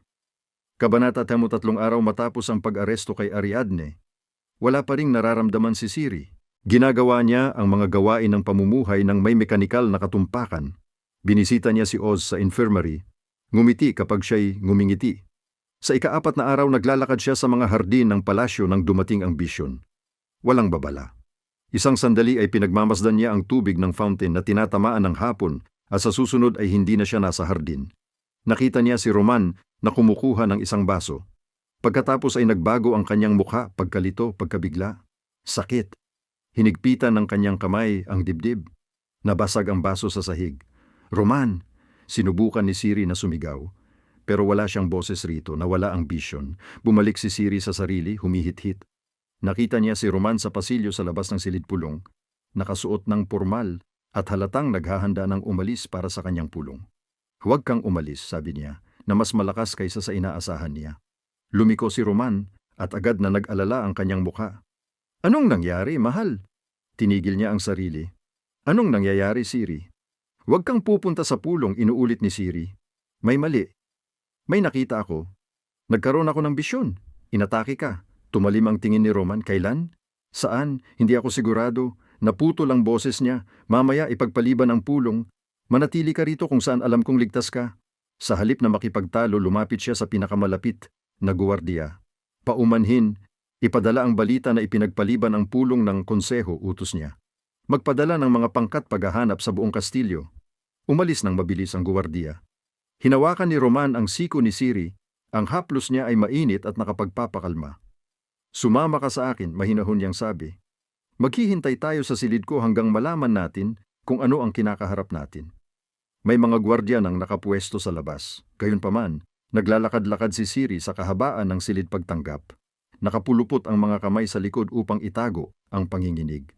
Kabanata 13 araw matapos ang pag-aresto kay Ariadne, wala pa ring nararamdaman si Siri. Ginagawa niya ang mga gawain ng pamumuhay ng may mekanikal na katumpakan. Binisita niya si Oz sa infirmary. Ngumiti kapag siya'y ngumingiti. Sa ika-4 na araw naglalakad siya sa mga hardin ng palasyo nang dumating ang bisyon. Walang babala. Isang sandali ay pinagmamasdan niya ang tubig ng fountain na tinatamaan ng hapon at sa susunod ay hindi na siya nasa hardin. Nakita niya si Roman na kumukuha ng isang baso. Pagkatapos ay nagbago ang kanyang mukha, pagkalito, pagkabigla. Sakit. Hinigpitan ng kanyang kamay ang dibdib. Nabasag ang baso sa sahig. Roman! Sinubukan ni Siri na sumigaw. Pero wala siyang boses rito, nawala ang bisyon. Bumalik si Siri sa sarili, humihit-hit. Nakita niya si Roman sa pasilyo sa labas ng silid-pulong, nakasuot ng pormal at halatang naghahanda ng umalis para sa kanyang pulong. Huwag kang umalis, sabi niya, na mas malakas kaysa sa inaasahan niya. Lumiko si Roman at agad na nag-alala ang kanyang mukha. Anong nangyari, mahal? Tinigil niya ang sarili. Anong nangyayari, Siri? Huwag kang pupunta sa pulong, inuulit ni Siri. May mali. May nakita ako. Nagkaroon ako ng bisyon. Inatake ka. Tumalim ang tingin ni Roman. Kailan? Saan? Hindi ako sigurado. Naputol ang boses niya. Mamaya ipagpaliban ang pulong. Manatili ka rito kung saan alam kong ligtas ka. Sa halip na makipagtalo, lumapit siya sa pinakamalapit na guwardiya. Paumanhin, ipadala ang balita na ipinagpaliban ang pulong ng konseho, utos niya. Magpadala ng mga pangkat paghahanap sa buong kastilyo. Umalis ng mabilis ang guwardiya. Hinawakan ni Roman ang siko ni Siri. Ang haplos niya ay mainit at nakapagpapakalma. Sumama ka sa akin, mahinahon niyang sabi. Maghihintay tayo sa silid ko hanggang malaman natin kung ano ang kinakaharap natin. May mga gwardiya nang nakapwesto sa labas. Gayunpaman, naglalakad-lakad si Siri sa kahabaan ng silid pagtanggap. Nakapulupot ang mga kamay sa likod upang itago ang panginginig.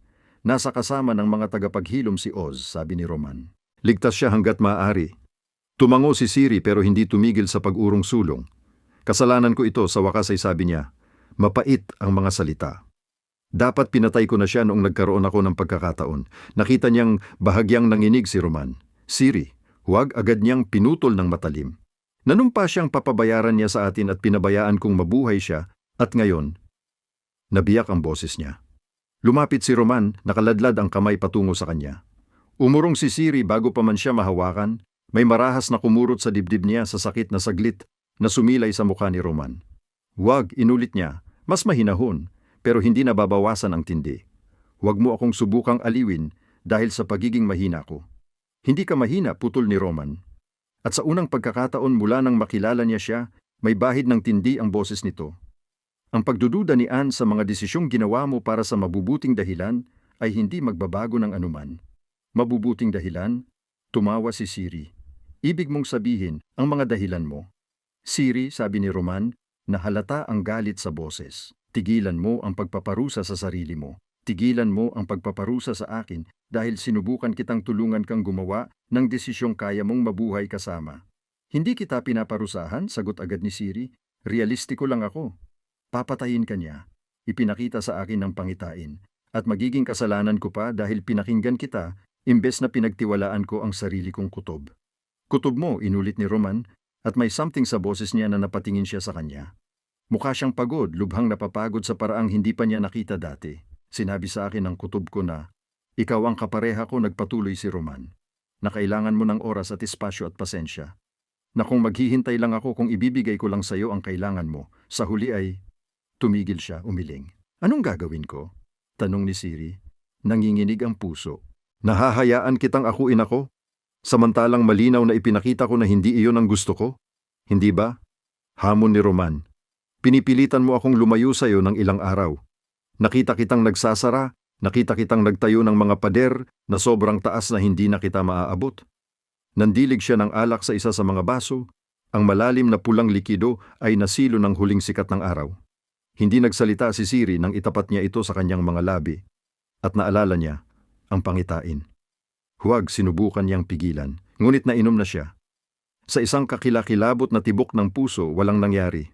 Nasa kasama ng mga tagapaghilom si Oz, sabi ni Roman. Ligtas siya hanggat maaari. Tumango si Siri pero hindi tumigil sa pag-urong sulong. Kasalanan ko ito, sa wakas ay sabi niya. Mapait ang mga salita. Dapat pinatay ko na siya noong nagkaroon ako ng pagkakataon. Nakita niyang bahagyang nanginig si Roman. Siri, huwag, agad niyang pinutol ng matalim. Nanumpa siyang papabayaran niya sa atin at pinabayaan kong mabuhay siya at ngayon, nabiyak ang boses niya. Lumapit si Roman, nakaladlad ang kamay patungo sa kanya. Umurong si Siri bago pa man siya mahawakan. May marahas na kumurot sa dibdib niya sa sakit na saglit na sumilay sa mukha ni Roman. Huwag, inulit niya, mas mahinahon, pero hindi nababawasan ang tindi. Huwag mo akong subukang aliwin dahil sa pagiging mahina ko. Hindi ka mahina, putol ni Roman. At sa unang pagkakataon mula nang makilala niya siya, may bahid ng tindi ang boses nito. Ang pagdududa ni Anne sa mga desisyong ginawa mo para sa mabubuting dahilan ay hindi magbabago ng anuman. Mabubuting dahilan? Tumawa si Siri. Ibig mong sabihin ang mga dahilan mo. Siri, sabi ni Roman, na halata ang galit sa boses. Tigilan mo ang pagpaparusa sa sarili mo. Tigilan mo ang pagpaparusa sa akin dahil sinubukan kitang tulungan kang gumawa ng desisyong kaya mong mabuhay kasama. Hindi kita pinaparusahan, sagot agad ni Siri. Realistiko lang ako. Papatayin ka niya. Ipinakita sa akin ng pangitain. At magiging kasalanan ko pa dahil pinakinggan kita imbes na pinagtiwalaan ko ang sarili kong kutob. Kutob mo, inulit ni Roman, at may something sa boses niya na napatingin siya sa kanya. Mukha siyang pagod, lubhang napapagod sa paraang hindi pa niya nakita dati. Sinabi sa akin ng kutob ko na, ikaw ang kapareha ko, nagpatuloy si Roman. na kailangan mo ng oras at espasyo at pasensya. Na kung maghihintay lang ako kung ibibigay ko lang sa iyo ang kailangan mo, sa huli ay tumigil siya umiling. Anong gagawin ko? Tanong ni Siri. Nanginginig ang puso. Nahahayaan kitang akuin ako? Samantalang malinaw na ipinakita ko na hindi iyon ang gusto ko? Hindi ba? Hamon ni Roman. Pinipilitan mo akong lumayo sa iyo ng ilang araw. Nakita kitang nagsasara, nakita kitang nagtayo ng mga pader na sobrang taas na hindi na kita maaabot. Nandilig siya ng alak sa isa sa mga baso. Ang malalim na pulang likido ay nasilo ng huling sikat ng araw. Hindi nagsalita si Siri nang itapat niya ito sa kanyang mga labi. At naalala niya ang pangitain. Huwag sinubukan niyang pigilan, ngunit nainom na siya. Sa isang kakilakilabot na tibok ng puso, walang nangyari.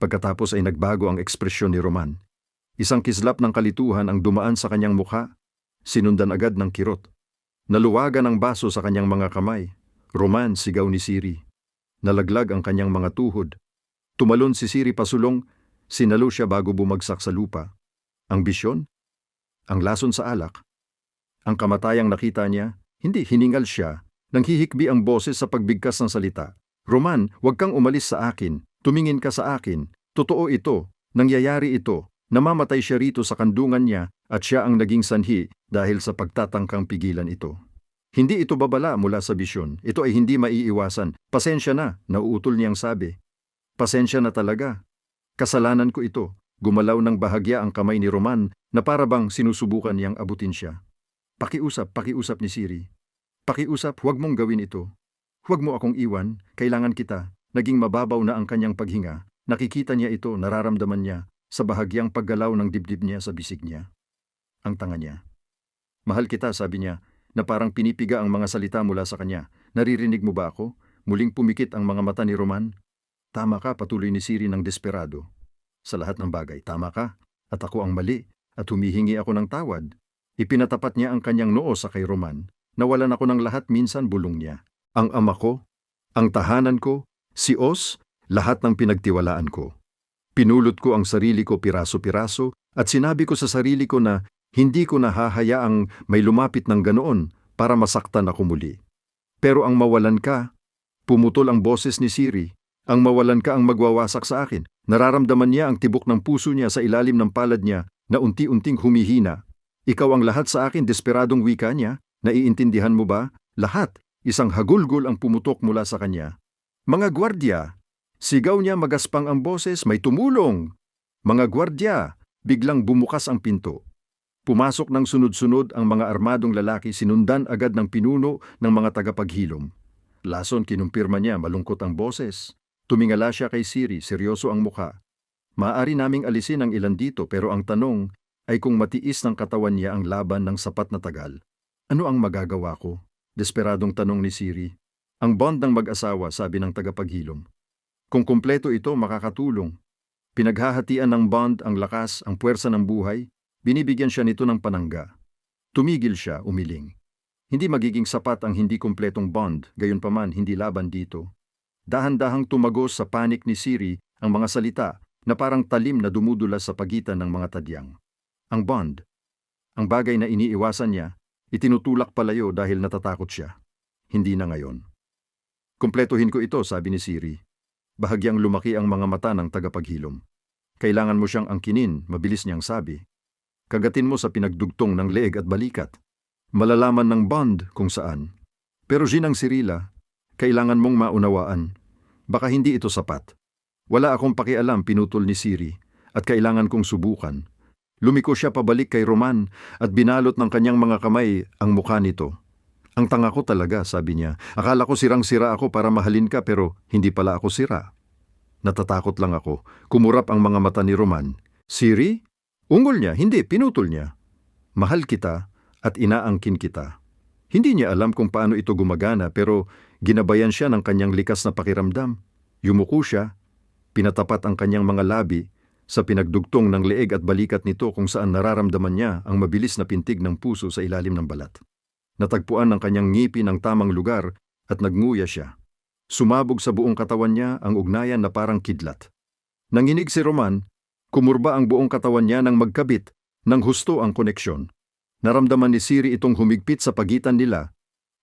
Pagkatapos ay nagbago ang ekspresyon ni Roman. Isang kislap ng kalituhan ang dumaan sa kanyang mukha, sinundan agad ng kirot. Naluwagan ang baso sa kanyang mga kamay. Roman, sigaw ni Siri. Nalaglag ang kanyang mga tuhod. Tumalon si Siri pasulong, sinalo siya bago bumagsak sa lupa. Ang bisyon? Ang lason sa alak? Ang kamatayang nakita niya? Hindi, hiningal siya. Nang hihikbi ang boses sa pagbigkas ng salita. Roman, huwag kang umalis sa akin. Tumingin ka sa akin. Totoo ito. Nangyayari ito. Namamatay siya rito sa kandungan niya at siya ang naging sanhi dahil sa pagtatangkang pigilan ito. Hindi ito babala mula sa bisyon. Ito ay hindi maiiwasan. Pasensya na, nauutol niyang sabi. Pasensya na talaga. Kasalanan ko ito. Gumalaw ng bahagya ang kamay ni Roman na para bang sinusubukan niyang abutin siya. Pakiusap ni Siri. Pakiusap, huwag mong gawin ito. Huwag mo akong iwan, kailangan kita. Naging mababaw na ang kanyang paghinga. Nakikita niya ito, nararamdaman niya sa bahagyang paggalaw ng dibdib niya sa bisig niya. Ang tanga niya. Mahal kita, sabi niya, na parang pinipiga ang mga salita mula sa kanya. Naririnig mo ba ako? Muling pumikit ang mga mata ni Roman. Tama ka, patuloy ni Siri ng desperado. Sa lahat ng bagay, tama ka. At ako ang mali. At humihingi ako ng tawad. Ipinatapat niya ang kanyang noo sa kay Roman. Nawalan ako ng lahat, minsan bulong niya. Ang ama ko, ang tahanan ko, si Os, lahat ng pinagtiwalaan ko. Pinulot ko ang sarili ko piraso-piraso at sinabi ko sa sarili ko na hindi ko nahahayaang may lumapit ng ganoon para masaktan ako muli. Pero ang mawalan ka, pumutol ang boses ni Siri, ang mawalan ka ang magwawasak sa akin. Nararamdaman niya ang tibok ng puso niya sa ilalim ng palad niya na unti-unting humihina. Ikaw ang lahat sa akin, desperadong wika niya. Naiintindihan mo ba? Lahat. Isang hagulgol ang pumutok mula sa kanya. Mga gwardya! Sigaw niya magaspang ang boses, may tumulong! Mga gwardya! Biglang bumukas ang pinto. Pumasok ng sunod-sunod ang mga armadong lalaki, sinundan agad ng pinuno ng mga tagapaghilom. Lason, kinumpirma niya, malungkot ang boses. Tumingala siya kay Siri, seryoso ang mukha. Maaari naming alisin ang ilan dito, pero ang tanong ay kung matiis ng katawan niya ang laban ng sapat na tagal. Ano ang magagawa ko? Desperadong tanong ni Siri. Ang bond ng mag-asawa, sabi ng tagapaghilom. Kung kumpleto ito, makakatulong. Pinaghahatian ng bond ang lakas, ang puwersa ng buhay, binibigyan siya nito ng panangga. Tumigil siya, umiling. Hindi magiging sapat ang hindi kumpletong bond, gayunpaman hindi laban dito. Dahan-dahang tumagos sa panik ni Siri ang mga salita na parang talim na dumudulas sa pagitan ng mga tadyang. Ang bond, ang bagay na iniiwasan niya, itinutulak palayo dahil natatakot siya. Hindi na ngayon. Kumpletuhin ko ito, sabi ni Siri. Bahagyang lumaki ang mga mata ng tagapaghilom. Kailangan mo siyang angkinin, mabilis niyang sabi. Kagatin mo sa pinagdugtong ng leeg at balikat. Malalaman ng bond kung saan. Pero Ginang Cirila, kailangan mong maunawaan. Baka hindi ito sapat. Wala akong pakialam, pinutol ni Siri, at kailangan kong subukan. Lumiko siya pabalik kay Roman at binalot ng kanyang mga kamay ang mukha nito. Ang tanga ko talaga, sabi niya. Akala ko sirang-sira ako para mahalin ka pero hindi pala ako sira. Natatakot lang ako. Kumurap ang mga mata ni Roman. Siri? Ungol niya, hindi, pinutol niya. Mahal kita at inaangkin kita. Hindi niya alam kung paano ito gumagana pero ginabayan siya ng kanyang likas na pakiramdam. Yumuko siya, pinatapat ang kanyang mga labi sa pinagdugtong ng leeg at balikat nito kung saan nararamdaman niya ang mabilis na pintig ng puso sa ilalim ng balat. Natagpuan ng kanyang ngipin ang tamang lugar at nagnguya siya. Sumabog sa buong katawan niya ang ugnayan na parang kidlat. Nanginig si Roman, kumurba ang buong katawan niya nang magkabit, nang husto ang koneksyon. Naramdaman ni Siri itong humigpit sa pagitan nila.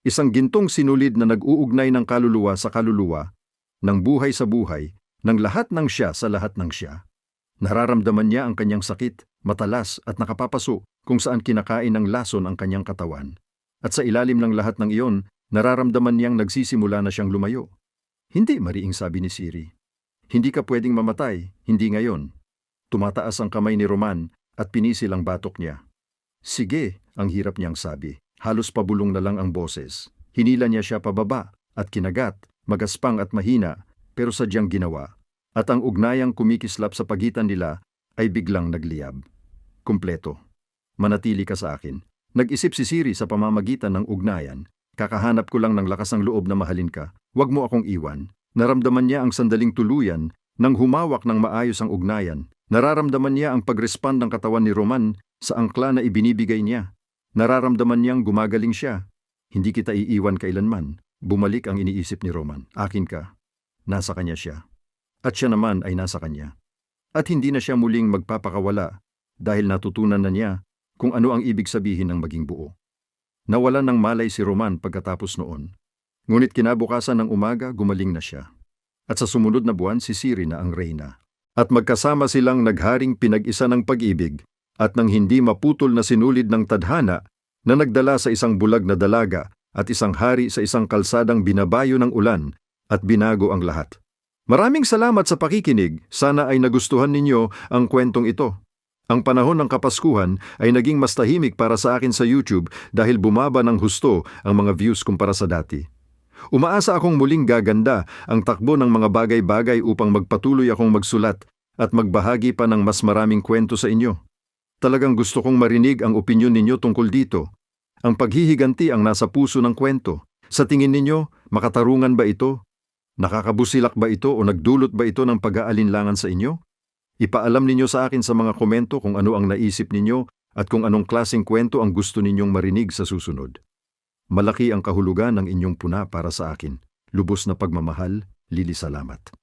Isang gintong sinulid na nag-uugnay ng kaluluwa sa kaluluwa, ng buhay sa buhay, ng lahat ng siya sa lahat ng siya. Nararamdaman niya ang kanyang sakit, matalas at nakapapaso kung saan kinakain ng lason ang kanyang katawan. At sa ilalim ng lahat ng iyon, nararamdaman niyang nagsisimula na siyang lumayo. Hindi, mariing sabi ni Siri. Hindi ka pwedeng mamatay, hindi ngayon. Tumataas ang kamay ni Roman at pinisil ang batok niya. Sige, ang hirap niyang sabi. Halos pabulong na lang ang boses. Hinila niya siya pababa at kinagat, magaspang at mahina, pero sadyang ginawa. At ang ugnayang kumikislap sa pagitan nila ay biglang nagliyab. Kumpleto. Manatili ka sa akin. Nag-isip si Siri sa pamamagitan ng ugnayan. Kakahanap ko lang ng lakas ng loob na mahalin ka. Huwag mo akong iwan. Naramdaman niya ang sandaling tuluyan nang humawak ng maayos ang ugnayan. Nararamdaman niya ang pag-respond ng katawan ni Roman sa angkla na ibinibigay niya. Nararamdaman niyang gumagaling siya. Hindi kita iiwan kailanman. Bumalik ang iniisip ni Roman. Akin ka. Nasa kanya siya. At siya naman ay nasa kanya. At hindi na siya muling magpapakawala dahil natutunan na niya kung ano ang ibig sabihin ng maging buo. Nawalan ng malay si Roman pagkatapos noon. Ngunit kinabukasan ng umaga, gumaling na siya. At sa sumunod na buwan, si Siri na ang reyna. At magkasama silang nagharing pinag-isa ng pag-ibig at nang hindi maputol na sinulid ng tadhana na nagdala sa isang bulag na dalaga at isang hari sa isang kalsadang binabayo ng ulan at binago ang lahat. Maraming salamat sa pakikinig. Sana ay nagustuhan ninyo ang kwentong ito. Ang panahon ng Kapaskuhan ay naging mas tahimik para sa akin sa YouTube dahil bumaba ng husto ang mga views kumpara sa dati. Umaasa akong muling gaganda ang takbo ng mga bagay-bagay upang magpatuloy akong magsulat at magbahagi pa ng mas maraming kwento sa inyo. Talagang gusto kong marinig ang opinyon ninyo tungkol dito. Ang paghihiganti ang nasa puso ng kwento. Sa tingin ninyo, makatarungan ba ito? Nakakabusilak ba ito o nagdulot ba ito ng pag-aalinlangan sa inyo? Ipaalam ninyo sa akin sa mga komento kung ano ang naisip ninyo at kung anong klaseng kwento ang gusto ninyong marinig sa susunod. Malaki ang kahulugan ng inyong puna para sa akin. Lubos na pagmamahal, Lili, salamat.